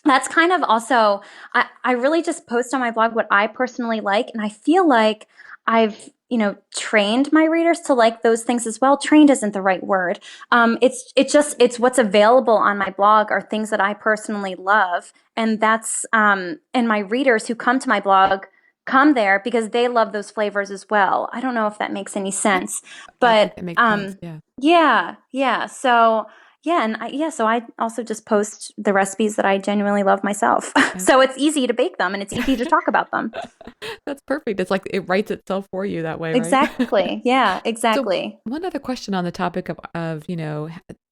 [SPEAKER 1] that's kind of also, I really just post on my blog what I personally like. And I feel like I've, trained my readers to like those things as well. Trained isn't the right word. It's what's available on my blog are things that I personally love. And and my readers who come to my blog come there because they love those flavors as well. I don't know if that makes any
[SPEAKER 2] Yeah.
[SPEAKER 1] sense,
[SPEAKER 2] I think
[SPEAKER 1] but
[SPEAKER 2] that makes sense. Yeah.
[SPEAKER 1] yeah, yeah. So yeah, so I also just post the recipes that I genuinely love myself. So it's easy to bake them and it's easy to talk about them.
[SPEAKER 2] That's perfect. It's like it writes itself for you that way, right?
[SPEAKER 1] Exactly. Yeah,
[SPEAKER 2] So
[SPEAKER 1] exactly.
[SPEAKER 2] one other question on the topic of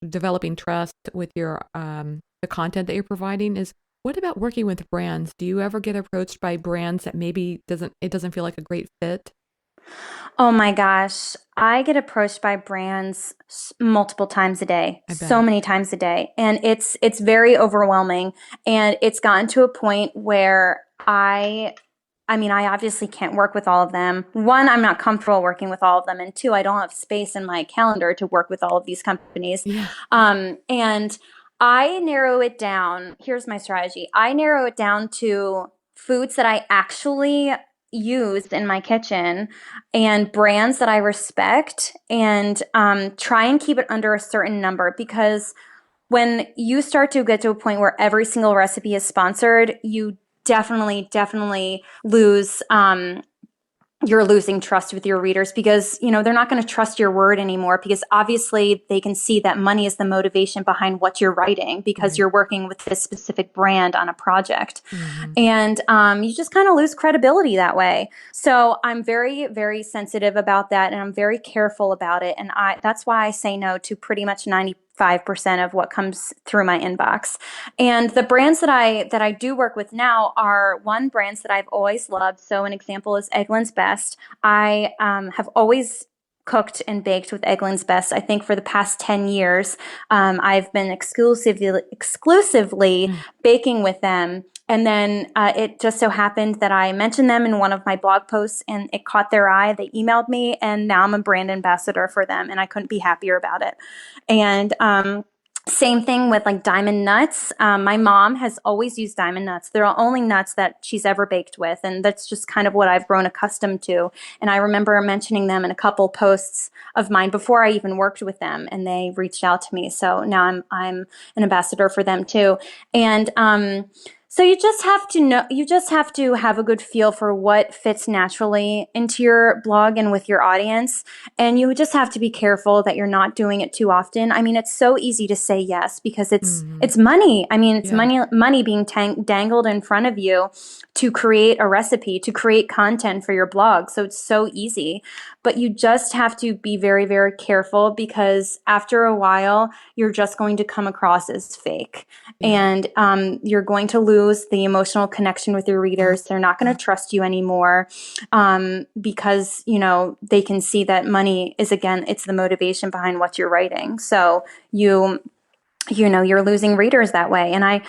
[SPEAKER 2] developing trust with your the content that you're providing is, what about working with brands? Do you ever get approached by brands that maybe doesn't feel like a great fit?
[SPEAKER 1] Oh my gosh. I get approached by brands multiple times a day,
[SPEAKER 2] I
[SPEAKER 1] so
[SPEAKER 2] bet.
[SPEAKER 1] many times a day. And it's very overwhelming. And it's gotten to a point where I mean, I obviously can't work with all of them. One, I'm not comfortable working with all of them. And two, I don't have space in my calendar to work with all of these companies.
[SPEAKER 2] Yeah.
[SPEAKER 1] And I narrow it down. Here's my strategy. I narrow it down to foods that I actually use in my kitchen and brands that I respect, and try and keep it under a certain number, because when you start to get to a point where every single recipe is sponsored, you definitely lose you're losing trust with your readers, because they're not going to trust your word anymore, because obviously they can see that money is the motivation behind what you're writing, because
[SPEAKER 2] Right.
[SPEAKER 1] you're working with this specific brand on a project.
[SPEAKER 2] Hmm.
[SPEAKER 1] And you just kind of lose credibility that way. So I'm very, very sensitive about that, and I'm very careful about it. And that's why I say no to pretty much 95% of what comes through my inbox. And the brands that I do work with now are brands that I've always loved. So an example is Eggland's Best. I have always cooked and baked with Eggland's Best. I think for the past 10 years, I've been exclusively baking with them. And then it just so happened that I mentioned them in one of my blog posts, and it caught their eye. They emailed me, and now I'm a brand ambassador for them, and I couldn't be happier about it. And Same thing with like diamond nuts. My mom has always used diamond nuts. They're the only nuts that she's ever baked with, and that's just kind of what I've grown accustomed to. And I remember mentioning them in a couple posts of mine before I even worked with them, and they reached out to me. So now I'm an ambassador for them too. And so you just have to know, you just have to have a good feel for what fits naturally into your blog and with your audience. And you just have to be careful that you're not doing it too often. I mean, it's so easy to say yes because it's money. I mean, it's
[SPEAKER 2] Yeah.
[SPEAKER 1] money being dangled in front of you to create a recipe, to create content for your blog. So it's so easy. But you just have to be very, very careful because after a while, you're just going to come across as fake.
[SPEAKER 2] Yeah.
[SPEAKER 1] And you're going to lose the emotional connection with your readers. They're not going to trust you anymore because, you know, they can see that money is, again, it's the motivation behind what you're writing. So you know, you're losing readers that way. And I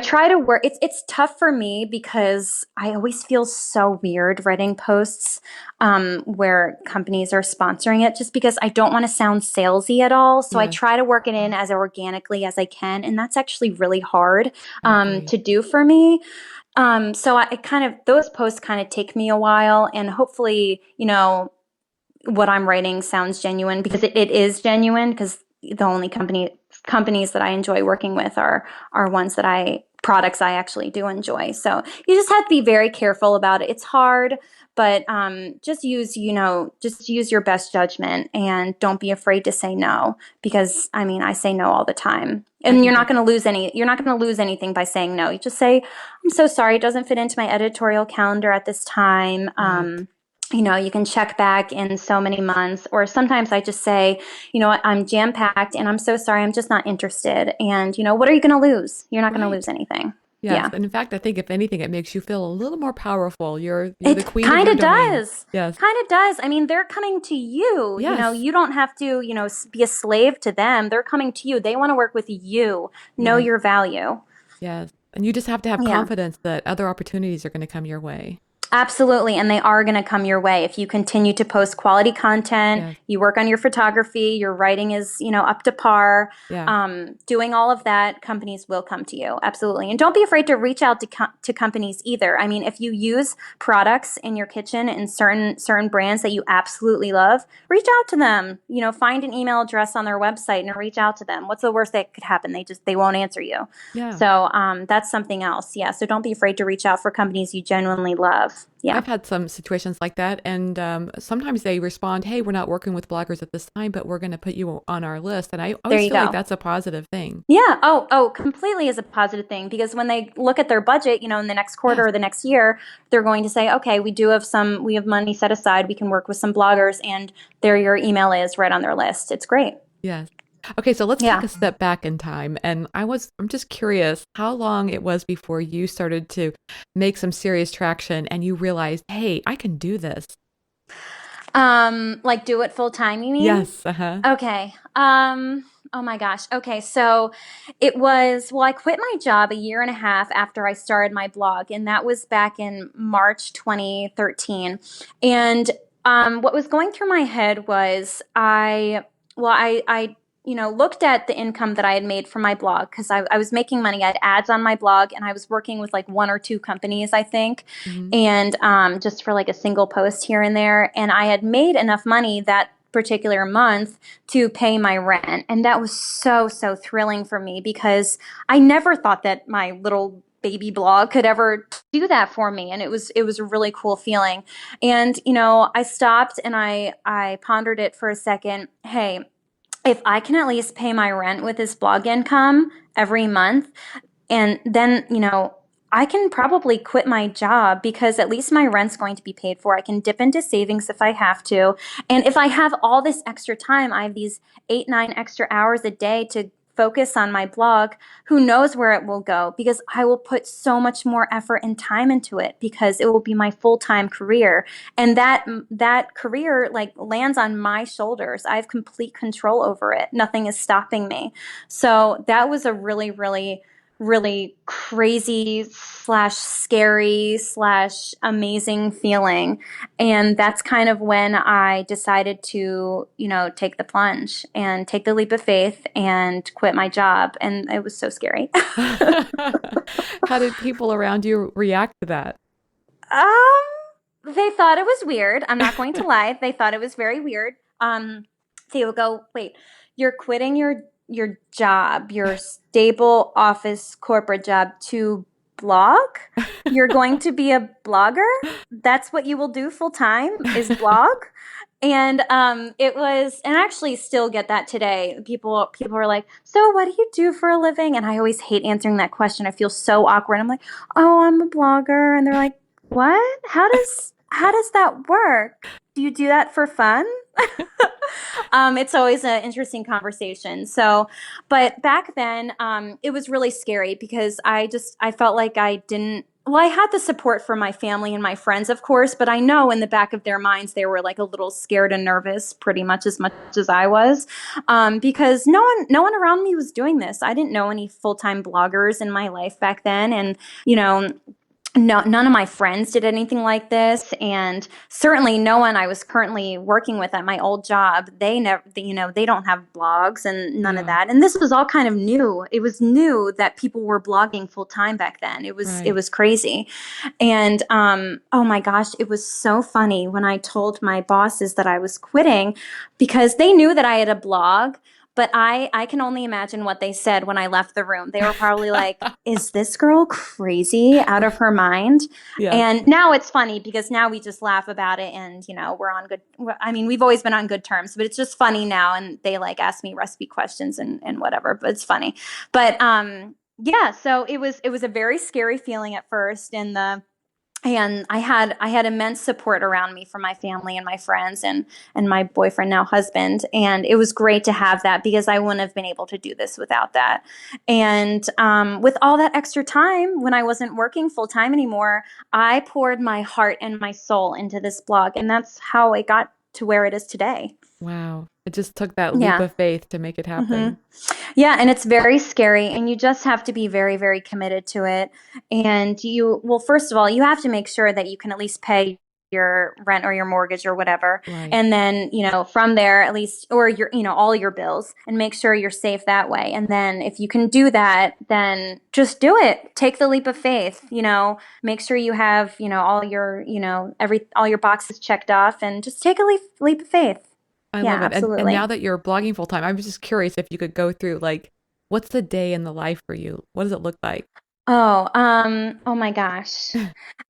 [SPEAKER 1] try to work, it's tough for me because I always feel so weird writing posts where companies are sponsoring it just because I don't want to sound salesy at all. So I
[SPEAKER 2] Yes,
[SPEAKER 1] try to work it in as organically as I can. And that's actually really hard
[SPEAKER 2] I agree.
[SPEAKER 1] to do for me. So I kind of, those posts kind of take me a while, and hopefully, you know, what I'm writing sounds genuine because it is genuine because the only companies that I enjoy working with are ones that products I actually do enjoy. So you just have to be very careful about it. It's hard, but just use your best judgment and don't be afraid to say no because I mean I say no all the time.
[SPEAKER 2] I
[SPEAKER 1] And
[SPEAKER 2] think that,
[SPEAKER 1] you're not going to lose anything by saying no. You just say, I'm so sorry, it doesn't fit into my editorial calendar at this time.
[SPEAKER 2] right.
[SPEAKER 1] You know, you can check back in so many months, or sometimes I just say, you know what, I'm jam packed and I'm so sorry, I'm just not interested. And, you know, what are you going to lose? You're not going to
[SPEAKER 2] Right.
[SPEAKER 1] lose anything.
[SPEAKER 2] Yes.
[SPEAKER 1] Yeah.
[SPEAKER 2] And in fact, I think if anything, it makes you feel a little more powerful. You're the
[SPEAKER 1] It
[SPEAKER 2] queen of
[SPEAKER 1] kind
[SPEAKER 2] your
[SPEAKER 1] of
[SPEAKER 2] domain.
[SPEAKER 1] does.
[SPEAKER 2] Yes.
[SPEAKER 1] Kind of does. I mean, they're coming to you. You know,
[SPEAKER 2] Yes.
[SPEAKER 1] you don't have to, you know, be a slave to them. They're coming to you. They want to work with you. Know
[SPEAKER 2] Right.
[SPEAKER 1] your value.
[SPEAKER 2] Yes. And you just have to have
[SPEAKER 1] Yeah.
[SPEAKER 2] confidence that other opportunities are going to come your way.
[SPEAKER 1] Absolutely. And they are going to come your way. If you continue to post quality content,
[SPEAKER 2] Yes.
[SPEAKER 1] you work on your photography, your writing is, you know, up to par,
[SPEAKER 2] Yeah.
[SPEAKER 1] doing all of that, companies will come to you. Absolutely. And don't be afraid to reach out to companies either. I mean, if you use products in your kitchen and certain brands that you absolutely love, reach out to them. You know, find an email address on their website and reach out to them. What's the worst that could happen? They won't answer you.
[SPEAKER 2] Yeah.
[SPEAKER 1] So that's something else. Yeah. So don't be afraid to reach out for companies you genuinely love. Yeah.
[SPEAKER 2] I've had some situations like that. And sometimes they respond, hey, we're not working with bloggers at this time, but we're going to put you on our list. And I
[SPEAKER 1] There
[SPEAKER 2] always
[SPEAKER 1] you
[SPEAKER 2] feel like
[SPEAKER 1] go.
[SPEAKER 2] that's a positive thing.
[SPEAKER 1] Yeah. Completely is a positive thing because when they look at their budget, you know, in the next quarter
[SPEAKER 2] Yes.
[SPEAKER 1] or the next year, they're going to say, okay, we have money set aside. We can work with some bloggers, and there your email is right on their list. It's great.
[SPEAKER 2] Yes. Okay, so let's take
[SPEAKER 1] Yeah.
[SPEAKER 2] a step back in time. And I'm just curious how long it was before you started to make some serious traction and you realized, hey, I can do this.
[SPEAKER 1] Like do it full time, you mean?
[SPEAKER 2] Yes. Uh-huh.
[SPEAKER 1] Okay. Oh my gosh. Okay. So I quit my job a year and a half after I started my blog, and that was back in March 2013. And what was going through my head was I you know, looked at the income that I had made from my blog because I was making money. I had ads on my blog, and I was working with like one or two companies, I think,
[SPEAKER 2] Hmm.
[SPEAKER 1] and just for like a single post here and there. And I had made enough money that particular month to pay my rent. And that was so, so thrilling for me because I never thought that my little baby blog could ever do that for me. And it was a really cool feeling. And, you know, I stopped and I pondered it for a second. Hey, if I can at least pay my rent with this blog income every month, and then, you know, I can probably quit my job because at least my rent's going to be paid for. I can dip into savings if I have to. And if I have all this extra time, I have these 8, 9 extra hours a day to focus on my blog. Who knows where it will go, because I will put so much more effort and time into it because it will be my full-time career. And that career like lands on my shoulders. I have complete control over it. Nothing is stopping me. So that was a really, really really crazy slash scary slash amazing feeling. And that's kind of when I decided to, take the plunge and take the leap of faith and quit my job. And it was so scary.
[SPEAKER 2] How did people around you react to that?
[SPEAKER 1] They thought it was weird. I'm not going to lie. They thought it was very weird. They would go, "Wait, you're quitting your job, your stable office corporate job to blog? You're going to be a blogger? That's what you will do full time is blog?" And it was, and I actually still get that today. People are like, "So what do you do for a living?" And I always hate answering that question. I feel so awkward. I'm like, "Oh, I'm a blogger." And they're like, "What? How does that work? Do you do that for fun?" It's always an interesting conversation. So, but back then, it was really scary because I felt like I didn't, well, I had the support from my family and my friends, of course, but I know in the back of their minds, they were like a little scared and nervous, pretty much as I was, because no one around me was doing this. I didn't know any full-time bloggers in my life back then. And, you know, no, none of my friends did anything like this, and certainly no one I was currently working with at my old job. They never, they don't have blogs and none of
[SPEAKER 2] Yeah,
[SPEAKER 1] that. And this was all kind of new. It was new that people were blogging full time back then. It was it
[SPEAKER 2] right.
[SPEAKER 1] was crazy, and oh my gosh, it was so funny when I told my bosses that I was quitting, because they knew that I had a blog. But I can only imagine what they said when I left the room. They were probably like, "Is this girl crazy out of her mind?"
[SPEAKER 2] Yes.
[SPEAKER 1] And now it's funny because now we just laugh about it, and we're on good. I mean, we've always been on good terms, but it's just funny now. And they like ask me recipe questions and whatever, but it's funny. But yeah, so it was a very scary feeling at first, and I had immense support around me from my family and my friends and my boyfriend, now husband, and it was great to have that because I wouldn't have been able to do this without that. And with all that extra time when I wasn't working full time anymore, I poured my heart and my soul into this blog, and that's how it got to where it is today.
[SPEAKER 2] Wow. It just took that leap
[SPEAKER 1] Yeah.
[SPEAKER 2] of faith to make it
[SPEAKER 1] hmm
[SPEAKER 2] happen.
[SPEAKER 1] Yeah, and it's very scary, and you just have to be very, very committed to it. And well, first of all, you have to make sure that you can at least pay your rent or your mortgage or whatever.
[SPEAKER 2] Right.
[SPEAKER 1] And then, from there, at least, or all your bills, and make sure you're safe that way. And then if you can do that, then just do it. Take the leap of faith, make sure you have, all your, all your boxes checked off, and just take a leap of faith.
[SPEAKER 2] I
[SPEAKER 1] Yeah,
[SPEAKER 2] love it. And now
[SPEAKER 1] absolutely.
[SPEAKER 2] that you're blogging full time, I was just curious if you could go through like what's the day in the life for you? What does it look like?
[SPEAKER 1] Oh my gosh.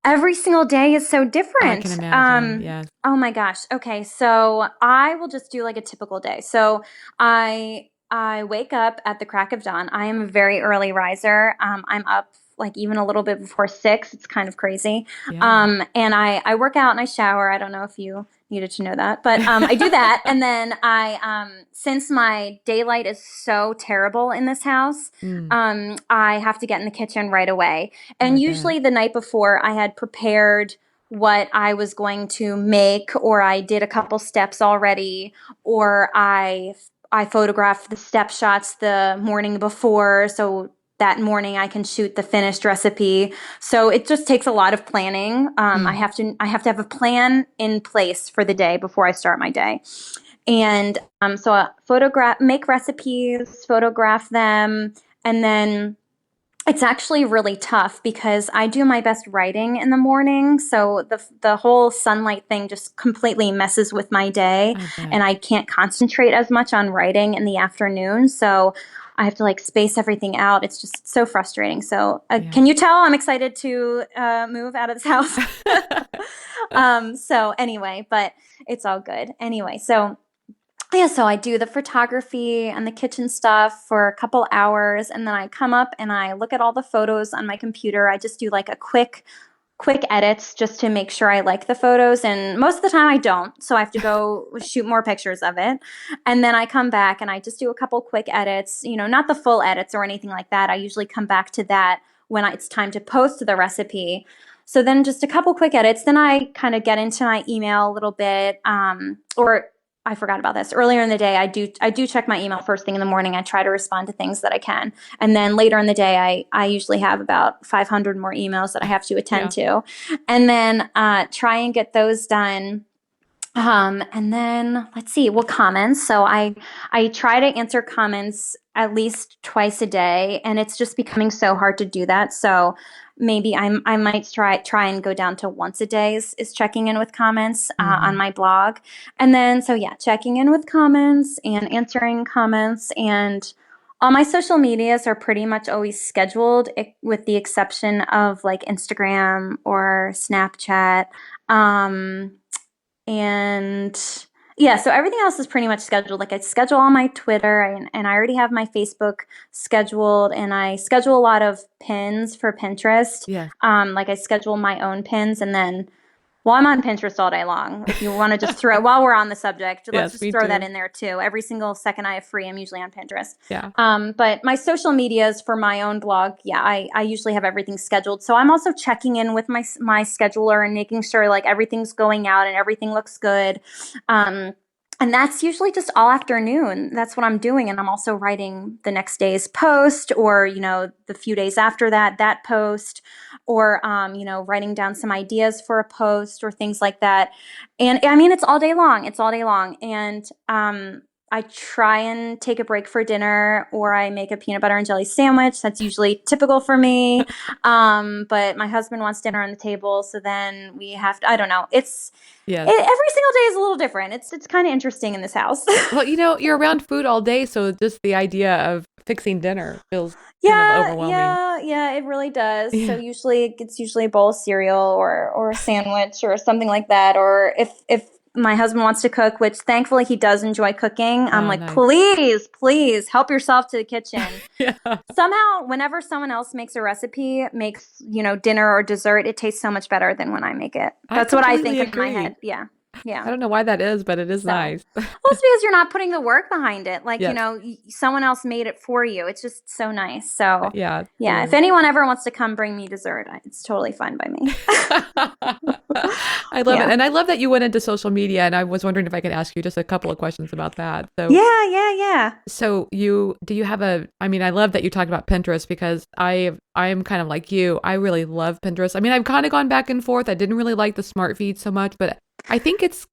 [SPEAKER 1] Every single day is so
[SPEAKER 2] I can
[SPEAKER 1] different.
[SPEAKER 2] imagine. Yes.
[SPEAKER 1] Oh my gosh. Okay, so I will just do like a typical day. So I wake up at the crack of dawn. I am a very early riser. I'm up like even a little bit before 6. It's kind of crazy.
[SPEAKER 2] Yeah.
[SPEAKER 1] And I work out and I shower. I don't know if you needed to know that, but I do that. And then since my daylight is so terrible in this house,
[SPEAKER 2] Mm,
[SPEAKER 1] I have to get in the kitchen right away.
[SPEAKER 2] I
[SPEAKER 1] And
[SPEAKER 2] bet.
[SPEAKER 1] usually the night before, I had prepared what I was going to make, or I did a couple steps already, or I photographed the step shots the morning before, so that morning I can shoot the finished recipe. So it just takes a lot of planning. I
[SPEAKER 2] Mm.
[SPEAKER 1] have to have a plan in place for the day before I start my day. And so I make recipes, photograph them, and then it's actually really tough because I do my best writing in the morning. So the whole sunlight thing just completely messes with my day,
[SPEAKER 2] I bet.
[SPEAKER 1] and I can't concentrate as much on writing in the afternoon. So I have to like space everything out. It's just so frustrating. So
[SPEAKER 2] Yeah.
[SPEAKER 1] can you tell I'm excited to move out of this house? So anyway, but it's all good. Anyway, so yeah, so I do the photography and the kitchen stuff for a couple hours, and then I come up and I look at all the photos on my computer. I just do like a quick edits just to make sure I like the photos, and most of the time I don't, so I have to go shoot more pictures of it. And then I come back and I just do a couple quick edits, not the full edits or anything like that. I usually come back to that when it's time to post the recipe. So then just a couple quick edits, then I kind of get into my email a little bit, or I forgot about this. Earlier in the day, I do check my email first thing in the morning. I try to respond to things that I can. And then later in the day, I usually have about 500 more emails that I have to attend to. And then try and get those done. And then let's see, well, comments. So I try to answer comments at least twice a day, and it's just becoming so hard to do that. So maybe I might try and go down to once a day is checking in with comments on my blog. And then, so yeah, checking in with comments and answering comments, and all my social medias are pretty much always scheduled with the exception of like Instagram or Snapchat. And yeah, so everything else is pretty much scheduled. Like I schedule all my Twitter and I already have my Facebook scheduled, and I schedule a lot of pins for Pinterest.
[SPEAKER 2] Yeah.
[SPEAKER 1] Like I schedule my own pins, and then, well, I'm on Pinterest all day long. If you want to just throw, while we're on the subject, let's just throw that in there too. Every single second I have free, I'm usually on Pinterest.
[SPEAKER 2] Yeah.
[SPEAKER 1] But my social medias for my own blog, yeah, I usually have everything scheduled. So I'm also checking in with my scheduler and making sure like everything's going out and everything looks good. And that's usually just all afternoon. That's what I'm doing. And I'm also writing the next day's post, or, the few days after that post, or, writing down some ideas for a post or things like that. And I mean, it's all day long. It's all day long. And, I try and take a break for dinner, or I make a peanut butter and jelly sandwich. That's usually typical for me. But my husband wants dinner on the table, so then we have to, I don't know. Every single day is a little different. It's kind of interesting in this house.
[SPEAKER 2] Well, you're around food all day, so just the idea of fixing dinner feels kind of overwhelming.
[SPEAKER 1] Yeah, it really does. Yeah. So usually it's a bowl of cereal or a sandwich or something like that. Or if my husband wants to cook, which thankfully he does enjoy cooking, I'm like, nice. Please help yourself to the kitchen. Somehow, whenever someone else makes a recipe, makes, dinner or dessert, it tastes so much better than when I make it. That's what I think in my head. Yeah. Yeah.
[SPEAKER 2] I don't know why that is, but it is nice.
[SPEAKER 1] Well, it's because you're not putting the work behind it. Like, someone else made it for you. It's just so nice. So, yeah. If anyone ever wants to come bring me dessert, it's totally fine by me.
[SPEAKER 2] I love it. And I love that you went into social media, and I was wondering if I could ask you just a couple of questions about that. So,
[SPEAKER 1] yeah.
[SPEAKER 2] So do you have I love that you talked about Pinterest, because I am kind of like you. I really love Pinterest. I mean, I've kind of gone back and forth. I didn't really like the smart feed so much, but I think it's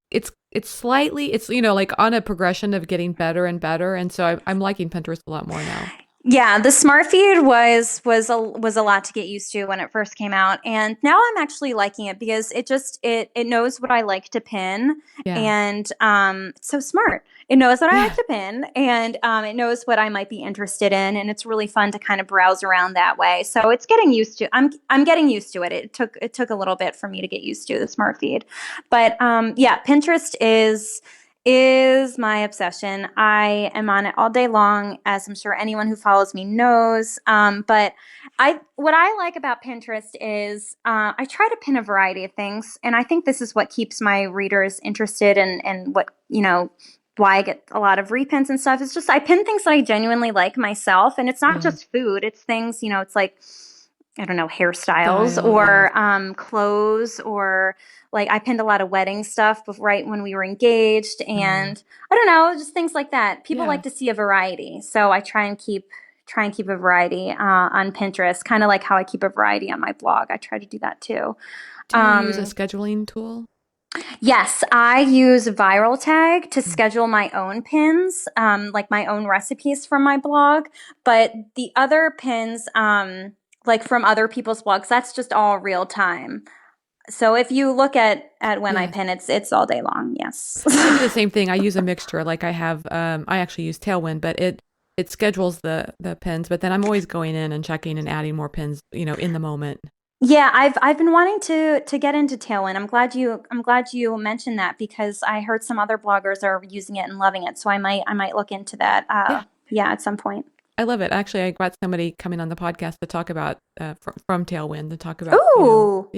[SPEAKER 2] slightly, like on a progression of getting better and better. And so I'm liking Pinterest a lot more now.
[SPEAKER 1] Yeah, the smart feed was a lot to get used to when it first came out, and now I'm actually liking it because it knows what I like to pin, and it's so smart. It knows what I like to pin, and it knows what I might be interested in, and it's really fun to kind of browse around that way. So it's getting used to. I'm getting used to it. It took a little bit for me to get used to the smart feed, but Pinterest is my obsession. I am on it all day long, as I'm sure anyone who follows me knows. But what I like about Pinterest is I try to pin a variety of things, and I think this is what keeps my readers interested, and what, why I get a lot of repins and stuff. It's just I pin things that I genuinely like myself, and it's not just food. It's things, it's like, I don't know, hairstyles or clothes, or like I pinned a lot of wedding stuff right when we were engaged, and I don't know, just things like that. People like to see a variety, so I try and keep a variety on Pinterest, kind of like how I keep a variety on my blog. I try to do that too.
[SPEAKER 2] Do you use a scheduling tool?
[SPEAKER 1] Yes, I use Viral Tag to schedule my own pins, like my own recipes from my blog, but the other pins, like from other people's blogs, that's just all real time. So if you look at when I pin, it's all day long. Yes.
[SPEAKER 2] I do the same thing. I use a mixture. Like I have, I actually use Tailwind, but it schedules the pins, but then I'm always going in and checking and adding more pins, in the moment.
[SPEAKER 1] Yeah, I've been wanting to get into Tailwind. I'm glad you mentioned that, because I heard some other bloggers are using it and loving it. So I might look into that. At some point.
[SPEAKER 2] I love it. Actually, I got somebody coming on the podcast to talk about from Tailwind to talk about.
[SPEAKER 1] Ooh.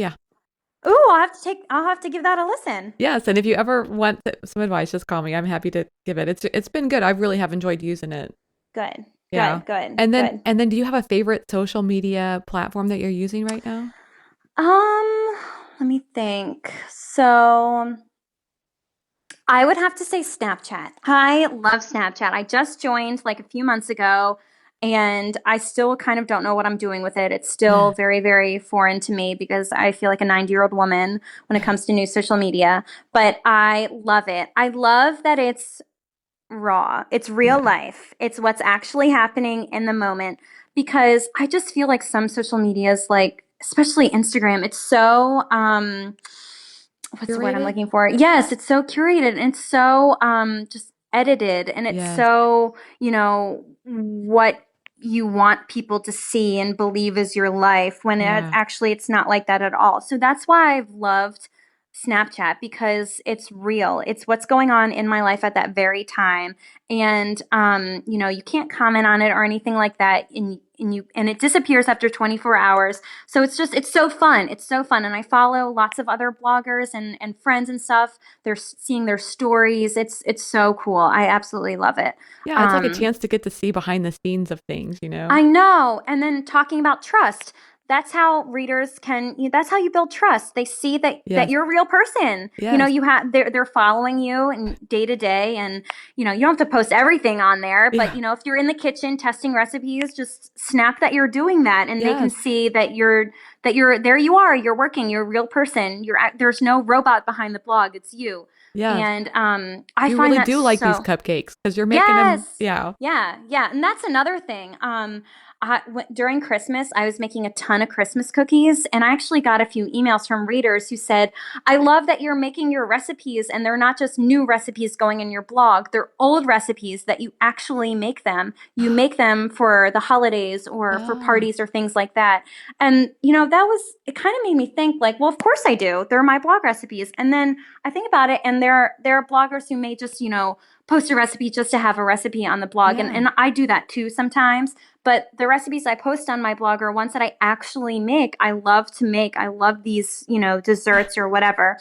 [SPEAKER 1] Ooh, I'll have to give that a listen.
[SPEAKER 2] Yes, and if you ever want some advice, just call me. I'm happy to give it. It's been good. I really have enjoyed using it.
[SPEAKER 1] Good.
[SPEAKER 2] Yeah.
[SPEAKER 1] Good.
[SPEAKER 2] And then do you have a favorite social media platform that you're using right now?
[SPEAKER 1] Let me think. So I would have to say Snapchat. I love Snapchat. I just joined like a few months ago and I still kind of don't know what I'm doing with it. It's still very, very foreign to me because I feel like a 90-year-old woman when it comes to new social media, but I love it. I love that it's raw. It's real
[SPEAKER 2] Yeah.
[SPEAKER 1] life. It's what's actually happening in the moment because I just feel like some social medias like especially Instagram, it's so what's the word I'm
[SPEAKER 2] Curated?
[SPEAKER 1] looking for? Yes, it's so curated and it's so just edited and it's
[SPEAKER 2] Yes.
[SPEAKER 1] so, what you want people to see and believe is your life when
[SPEAKER 2] Yeah.
[SPEAKER 1] actually it's not like that at all. So that's why I've loved Snapchat because it's real. It's what's going on in my life at that very time. And you can't comment on it or anything like that and it disappears after 24 hours. So it's so fun. It's so fun. And I follow lots of other bloggers and friends and stuff. They're seeing their stories. It's so cool. I absolutely love it.
[SPEAKER 2] Yeah, it's like a
[SPEAKER 1] Um,
[SPEAKER 2] chance to get to see behind the scenes of things, you know?
[SPEAKER 1] I know. And then talking about trust. That's how readers that's how you build trust. They see that
[SPEAKER 2] Yes.
[SPEAKER 1] you're a real person.
[SPEAKER 2] Yes.
[SPEAKER 1] They're following you and day to day and you don't have to post everything on there, but
[SPEAKER 2] Yeah.
[SPEAKER 1] if you're in the kitchen testing recipes, just snap that you're doing that and they can
[SPEAKER 2] Yes.
[SPEAKER 1] see that you're there you are, you're working, you're a real person. There's no robot behind the blog, it's you.
[SPEAKER 2] Yes.
[SPEAKER 1] And I
[SPEAKER 2] You
[SPEAKER 1] find
[SPEAKER 2] really
[SPEAKER 1] that
[SPEAKER 2] do like these
[SPEAKER 1] so
[SPEAKER 2] cupcakes because you're making them.
[SPEAKER 1] Yes.
[SPEAKER 2] Yeah.
[SPEAKER 1] Yeah. Yeah. And that's another thing. During Christmas, I was making a ton of Christmas cookies, and I actually got a few emails from readers who said, I love that you're making your recipes, and they're not just new recipes going in your blog. They're old recipes that you actually make them. You make them for the holidays or for
[SPEAKER 2] Oh,
[SPEAKER 1] parties or things like that. And, it kind of made me think, like, well, of course I do. They're my blog recipes. And then I think about it, and there are bloggers who may just, post a recipe just to have a recipe on the blog.
[SPEAKER 2] yeah.
[SPEAKER 1] And I do that too sometimes. But the recipes I post on my blog are ones that I actually make. I love to make. I love these, desserts or whatever.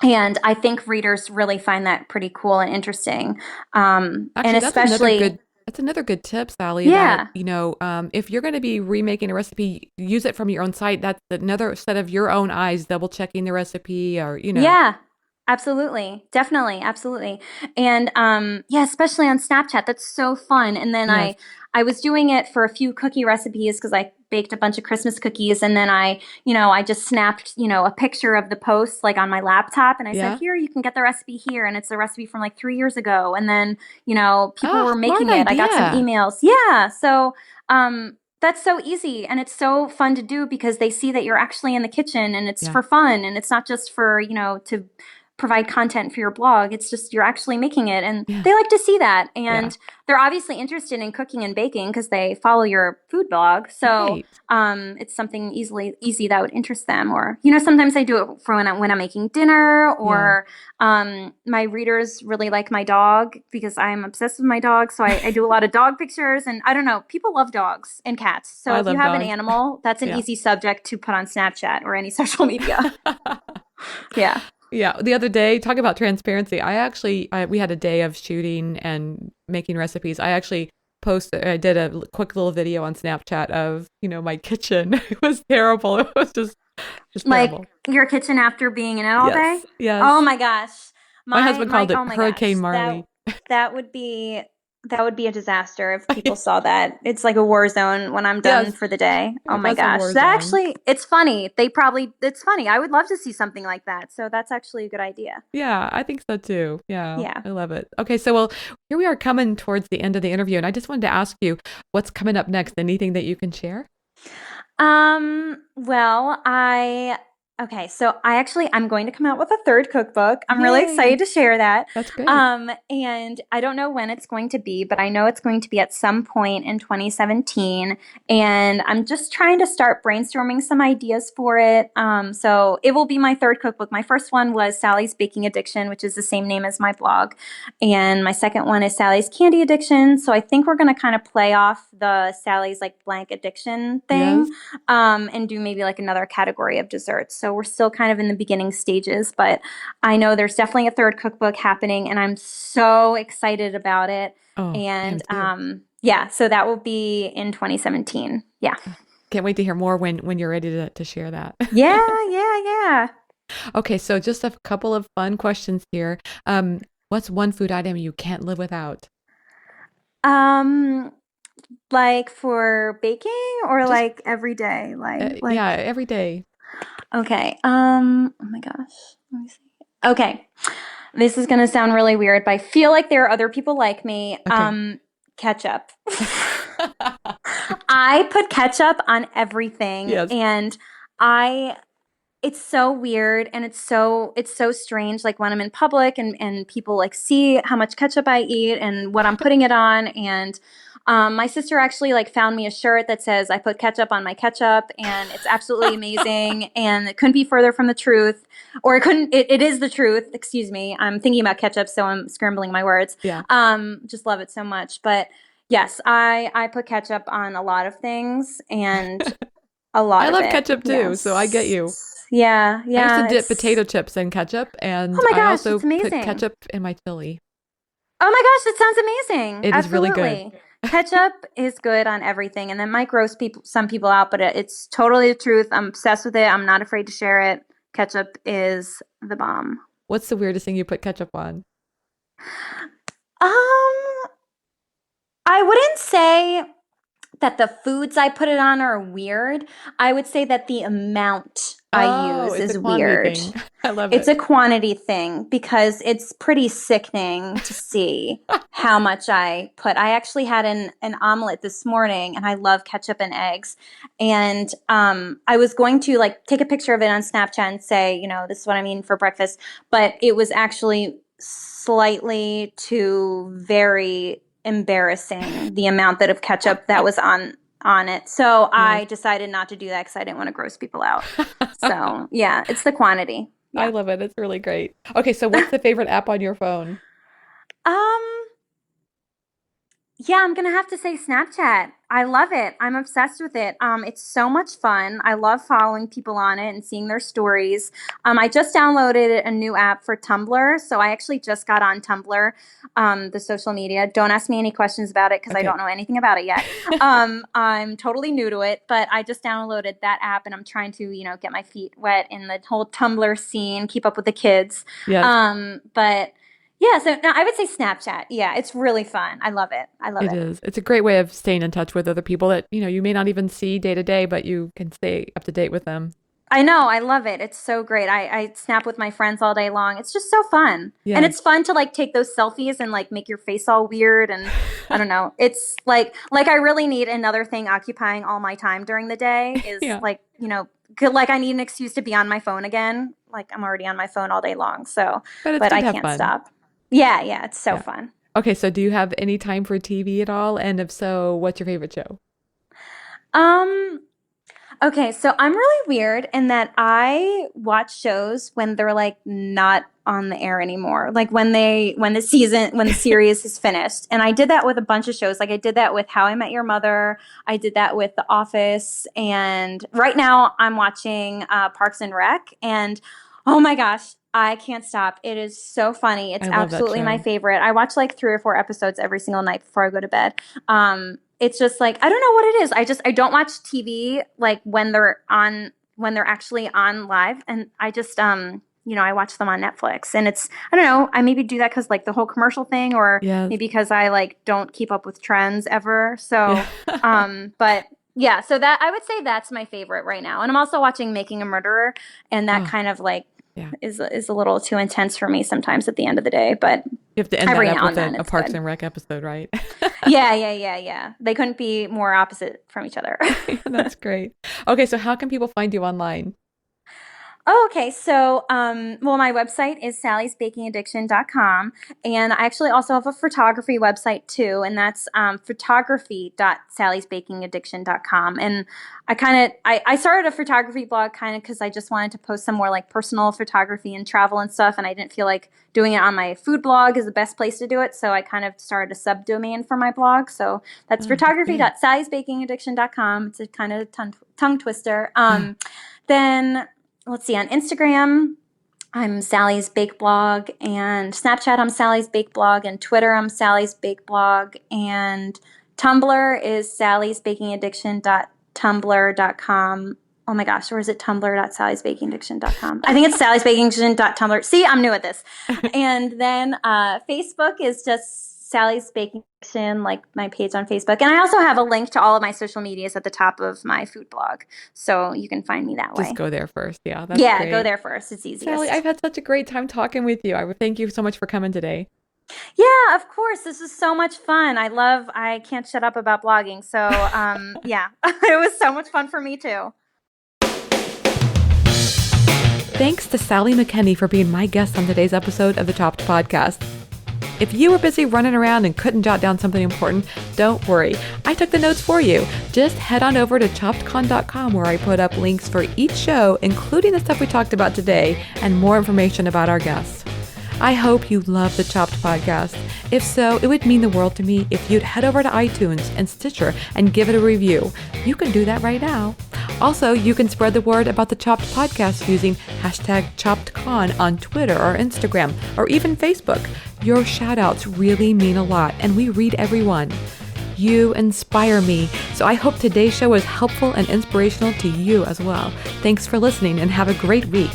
[SPEAKER 1] And I think readers really find that pretty cool and interesting. And
[SPEAKER 2] Actually,
[SPEAKER 1] especially,
[SPEAKER 2] that's another good tip, Sally, that,
[SPEAKER 1] yeah,
[SPEAKER 2] if you're going to be remaking a recipe, use it from your own site. That's another set of your own eyes double checking the recipe or.
[SPEAKER 1] yeah, absolutely. Definitely. Absolutely. And yeah, especially on Snapchat. That's so fun. And then
[SPEAKER 2] Yes.
[SPEAKER 1] I was doing it for a few cookie recipes because I baked a bunch of Christmas cookies and then I just snapped, a picture of the post like on my laptop and I said,
[SPEAKER 2] Yeah.
[SPEAKER 1] "Here, you can get the recipe here." And it's a recipe from like 3 years ago. And then, people
[SPEAKER 2] Oh,
[SPEAKER 1] were
[SPEAKER 2] smart
[SPEAKER 1] making it. I got some
[SPEAKER 2] idea.
[SPEAKER 1] emails. Yeah. So, that's so easy and it's so fun to do because they see that you're actually in the kitchen and it's
[SPEAKER 2] Yeah.
[SPEAKER 1] for fun and it's not just for, to provide content for your blog. It's just you're actually making it and
[SPEAKER 2] Yeah.
[SPEAKER 1] they like to see that.
[SPEAKER 2] Yeah.
[SPEAKER 1] And they're obviously interested in cooking and baking because they follow your food blog. So
[SPEAKER 2] Right.
[SPEAKER 1] it's something easy that would interest them. Or, sometimes I do it for when I'm making dinner
[SPEAKER 2] Yeah.
[SPEAKER 1] or my readers really like my dog because I'm obsessed with my dog. So I do a lot of dog pictures and I don't know, people love dogs and cats. So
[SPEAKER 2] I
[SPEAKER 1] if you
[SPEAKER 2] love
[SPEAKER 1] have an
[SPEAKER 2] dogs.
[SPEAKER 1] animal, that's an
[SPEAKER 2] Yeah.
[SPEAKER 1] easy subject to put on Snapchat or any social media. Yeah.
[SPEAKER 2] Yeah, the other day, talk about transparency. We had a day of shooting and making recipes. I did a quick little video on Snapchat of, my kitchen. It was terrible. It was just
[SPEAKER 1] Like
[SPEAKER 2] terrible.
[SPEAKER 1] your kitchen after being in it all day?
[SPEAKER 2] Yes,
[SPEAKER 1] Oh
[SPEAKER 2] yes.
[SPEAKER 1] my gosh.
[SPEAKER 2] My husband called it
[SPEAKER 1] Oh my
[SPEAKER 2] Hurricane
[SPEAKER 1] gosh.
[SPEAKER 2] Marley.
[SPEAKER 1] That would be a disaster if people saw that. It's like a war zone when I'm done
[SPEAKER 2] Yes,
[SPEAKER 1] for the day. Oh
[SPEAKER 2] it
[SPEAKER 1] my
[SPEAKER 2] was a
[SPEAKER 1] gosh.
[SPEAKER 2] war
[SPEAKER 1] That
[SPEAKER 2] zone.
[SPEAKER 1] actually it's funny. I would love to see something like that. So that's actually a good idea.
[SPEAKER 2] Yeah, I think so too. Yeah,
[SPEAKER 1] Yeah.
[SPEAKER 2] I love it. Okay, so well, here we are coming towards the end of the interview, and I just wanted to ask you what's coming up next. Anything that you can share?
[SPEAKER 1] Well, okay, so I'm going to come out with a third cookbook. I'm really excited
[SPEAKER 2] Yay!
[SPEAKER 1] to share that.
[SPEAKER 2] That's great.
[SPEAKER 1] And I don't know when it's going to be, but I know it's going to be at some point in 2017. And I'm just trying to start brainstorming some ideas for it. So it will be my third cookbook. My first one was Sally's Baking Addiction, which is the same name as my blog. And my second one is Sally's Candy Addiction. So I think we're going to kind of play off the Sally's like blank addiction
[SPEAKER 2] Yes.
[SPEAKER 1] thing and do maybe like another category of desserts. So we're still kind of in the beginning stages, but I know there's definitely a third cookbook happening and I'm so excited about it.
[SPEAKER 2] Oh, I am
[SPEAKER 1] And
[SPEAKER 2] too.
[SPEAKER 1] yeah, so that will be in 2017. Yeah.
[SPEAKER 2] Can't wait to hear more when you're ready to share that.
[SPEAKER 1] Yeah, yeah, yeah.
[SPEAKER 2] Okay, so just a couple of fun questions here. What's one food item you can't live without?
[SPEAKER 1] Um, like for baking or
[SPEAKER 2] Just
[SPEAKER 1] like every day?
[SPEAKER 2] yeah, every day.
[SPEAKER 1] Okay. Oh my gosh. Let me see. Okay. This is gonna sound really weird, but I feel like there are other people like me.
[SPEAKER 2] Okay.
[SPEAKER 1] Ketchup. I put ketchup on everything,
[SPEAKER 2] Yes.
[SPEAKER 1] and I it's so weird, and it's so strange, like when I'm in public and people like see how much ketchup I eat and what I'm putting it on. And my sister actually like found me a shirt that says I put ketchup on my ketchup, and it's absolutely amazing, and it couldn't be further from the truth. Or it is the truth, excuse me. I'm thinking about ketchup, so I'm scrambling my words.
[SPEAKER 2] Yeah.
[SPEAKER 1] Just love it so much. But yes, I put ketchup on a lot of things, and a
[SPEAKER 2] I
[SPEAKER 1] lot of
[SPEAKER 2] love
[SPEAKER 1] it.
[SPEAKER 2] ketchup too, so I get
[SPEAKER 1] Yes.
[SPEAKER 2] you.
[SPEAKER 1] Yeah,
[SPEAKER 2] I used to
[SPEAKER 1] yeah,
[SPEAKER 2] dip
[SPEAKER 1] it's
[SPEAKER 2] potato chips in ketchup,
[SPEAKER 1] oh
[SPEAKER 2] and
[SPEAKER 1] my
[SPEAKER 2] I
[SPEAKER 1] gosh,
[SPEAKER 2] also
[SPEAKER 1] that's
[SPEAKER 2] put
[SPEAKER 1] amazing.
[SPEAKER 2] ketchup in my chili.
[SPEAKER 1] Oh my gosh, that sounds amazing.
[SPEAKER 2] It is really good.
[SPEAKER 1] Absolutely. Ketchup is good on everything, and that might gross some people out, but it's totally the truth. I'm obsessed with it. I'm not afraid to share it. Ketchup is the bomb.
[SPEAKER 2] What's the weirdest thing you put ketchup on?
[SPEAKER 1] Um, I wouldn't say that the foods I put it on are weird. I would say that the amount I
[SPEAKER 2] Oh,
[SPEAKER 1] use
[SPEAKER 2] it's a
[SPEAKER 1] is
[SPEAKER 2] quantity
[SPEAKER 1] weird.
[SPEAKER 2] thing. I love
[SPEAKER 1] It's
[SPEAKER 2] it.
[SPEAKER 1] a quantity thing because it's pretty sickening to see how much I put. I actually had an omelet this morning, and I love ketchup and eggs. And I was going to like take a picture of it on Snapchat and say, this is what I'm eating for breakfast. But it was actually slightly too very embarrassing, the amount of ketchup that was on it. So
[SPEAKER 2] Yes.
[SPEAKER 1] I decided not to do that because I didn't want to gross people out. So yeah, it's the quantity.
[SPEAKER 2] I
[SPEAKER 1] Yeah.
[SPEAKER 2] love it. It's really great. Okay, so what's the favorite app on your phone?
[SPEAKER 1] Um, yeah, I'm gonna have to say Snapchat. I love it. I'm obsessed with it. It's so much fun. I love following people on it and seeing their stories. I just downloaded a new app for Tumblr, so I actually just got on Tumblr, the social media. Don't ask me any questions about it because I
[SPEAKER 2] Okay.
[SPEAKER 1] don't know anything about it yet. I'm totally new to it, but I just downloaded that app, and I'm trying to, get my feet wet in the whole Tumblr scene, keep up with the kids.
[SPEAKER 2] Yes,
[SPEAKER 1] But yeah, so no, I would say Snapchat. Yeah, it's really fun. I love it. I love
[SPEAKER 2] it
[SPEAKER 1] it.
[SPEAKER 2] is. It's a great way of staying in touch with other people that, you may not even see day to day, but you can stay up to date with them.
[SPEAKER 1] I know. I love it. It's so great. I snap with my friends all day long. It's just so fun. And
[SPEAKER 2] Yes.
[SPEAKER 1] it's fun to like take those selfies and like make your face all weird. And I don't know. It's like I really need another thing occupying all my time during the day is
[SPEAKER 2] Yeah,
[SPEAKER 1] like, like I need an excuse to be on my phone again. Like I'm already on my phone all day long. So,
[SPEAKER 2] but it's
[SPEAKER 1] but
[SPEAKER 2] good
[SPEAKER 1] I
[SPEAKER 2] to have
[SPEAKER 1] can't
[SPEAKER 2] fun.
[SPEAKER 1] stop. Yeah. Yeah. It's so
[SPEAKER 2] Yeah.
[SPEAKER 1] fun.
[SPEAKER 2] Okay, so do you have any time for TV at all? And if so, what's your favorite show?
[SPEAKER 1] Um, Okay, so I'm really weird in that I watch shows when they're like not on the air anymore. Like when the series is finished. And I did that with a bunch of shows. Like I did that with How I Met Your Mother. I did that with The Office. And right now I'm watching Parks and Rec. And oh my gosh, I can't stop. It is so funny. It's
[SPEAKER 2] I love that
[SPEAKER 1] absolutely my
[SPEAKER 2] show.
[SPEAKER 1] favorite. I watch like 3 or 4 episodes every single night before I go to bed. It's just like I don't know what it is. I don't watch TV like when they're actually on live, and I just I watch them on Netflix, and it's I don't know. I maybe do that because like the whole commercial thing, or
[SPEAKER 2] Yes.
[SPEAKER 1] maybe because I like don't keep up with trends ever.
[SPEAKER 2] Yeah.
[SPEAKER 1] So, but yeah, so that I would say that's my favorite right now, and I'm also watching Making a Murderer, and that
[SPEAKER 2] Oh,
[SPEAKER 1] kind of like
[SPEAKER 2] yeah.
[SPEAKER 1] is a little too intense for me sometimes at the end of the day, but
[SPEAKER 2] You have to end that
[SPEAKER 1] every
[SPEAKER 2] up
[SPEAKER 1] now
[SPEAKER 2] with
[SPEAKER 1] and then
[SPEAKER 2] a
[SPEAKER 1] it's
[SPEAKER 2] Parks
[SPEAKER 1] good.
[SPEAKER 2] and Rec episode, right?
[SPEAKER 1] Yeah. They couldn't be more opposite from each other.
[SPEAKER 2] That's great. Okay, so how can people find you online?
[SPEAKER 1] Oh, okay. So, well, my website is sallysbakingaddiction.com. And I actually also have a photography website too. And that's photography.sallysbakingaddiction.com. And I started a photography blog kind of because I just wanted to post some more like personal photography and travel and stuff. And I didn't feel like doing it on my food blog is the best place to do it. So I kind of started a subdomain for my blog. So that's
[SPEAKER 2] Oh, that's good.
[SPEAKER 1] photography.sallysbakingaddiction.com. It's a kind of tongue twister. Then let's see, on Instagram, I'm Sally's Bake Blog, and Snapchat, I'm Sally's Bake Blog, and Twitter, I'm Sally's Bake Blog, and Tumblr is sallysbakingaddiction.tumblr.com. oh my gosh, or is it tumblr.sallysbakingdiction.com? I think it's sallysbakingdiction.tumblr. See, I'm new at this. And then Facebook is just Sally's Baking Diction, like my page on Facebook. And I also have a link to all of my social medias at the top of my food blog. So you can find me that way.
[SPEAKER 2] Just go there first. Yeah, that's
[SPEAKER 1] yeah,
[SPEAKER 2] great.
[SPEAKER 1] Go there first. It's easiest.
[SPEAKER 2] Sally, I've had such a great time talking with you. I would thank you so much for coming today.
[SPEAKER 1] Yeah, of course. This was so much fun. I can't shut up about blogging. So yeah, it was so much fun for me too.
[SPEAKER 2] Thanks to Sally McKenney for being my guest on today's episode of the Chopped Podcast. If you were busy running around and couldn't jot down something important, don't worry. I took the notes for you. Just head on over to choppedcon.com where I put up links for each show, including the stuff we talked about today, and more information about our guests. I hope you love the Chopped Podcast. If so, it would mean the world to me if you'd head over to iTunes and Stitcher and give it a review. You can do that right now. Also, you can spread the word about the Chopped Podcast using #ChoppedCon on Twitter or Instagram or even Facebook. Your shout-outs really mean a lot, and we read every one. You inspire me, so I hope today's show was helpful and inspirational to you as well. Thanks for listening, and have a great week.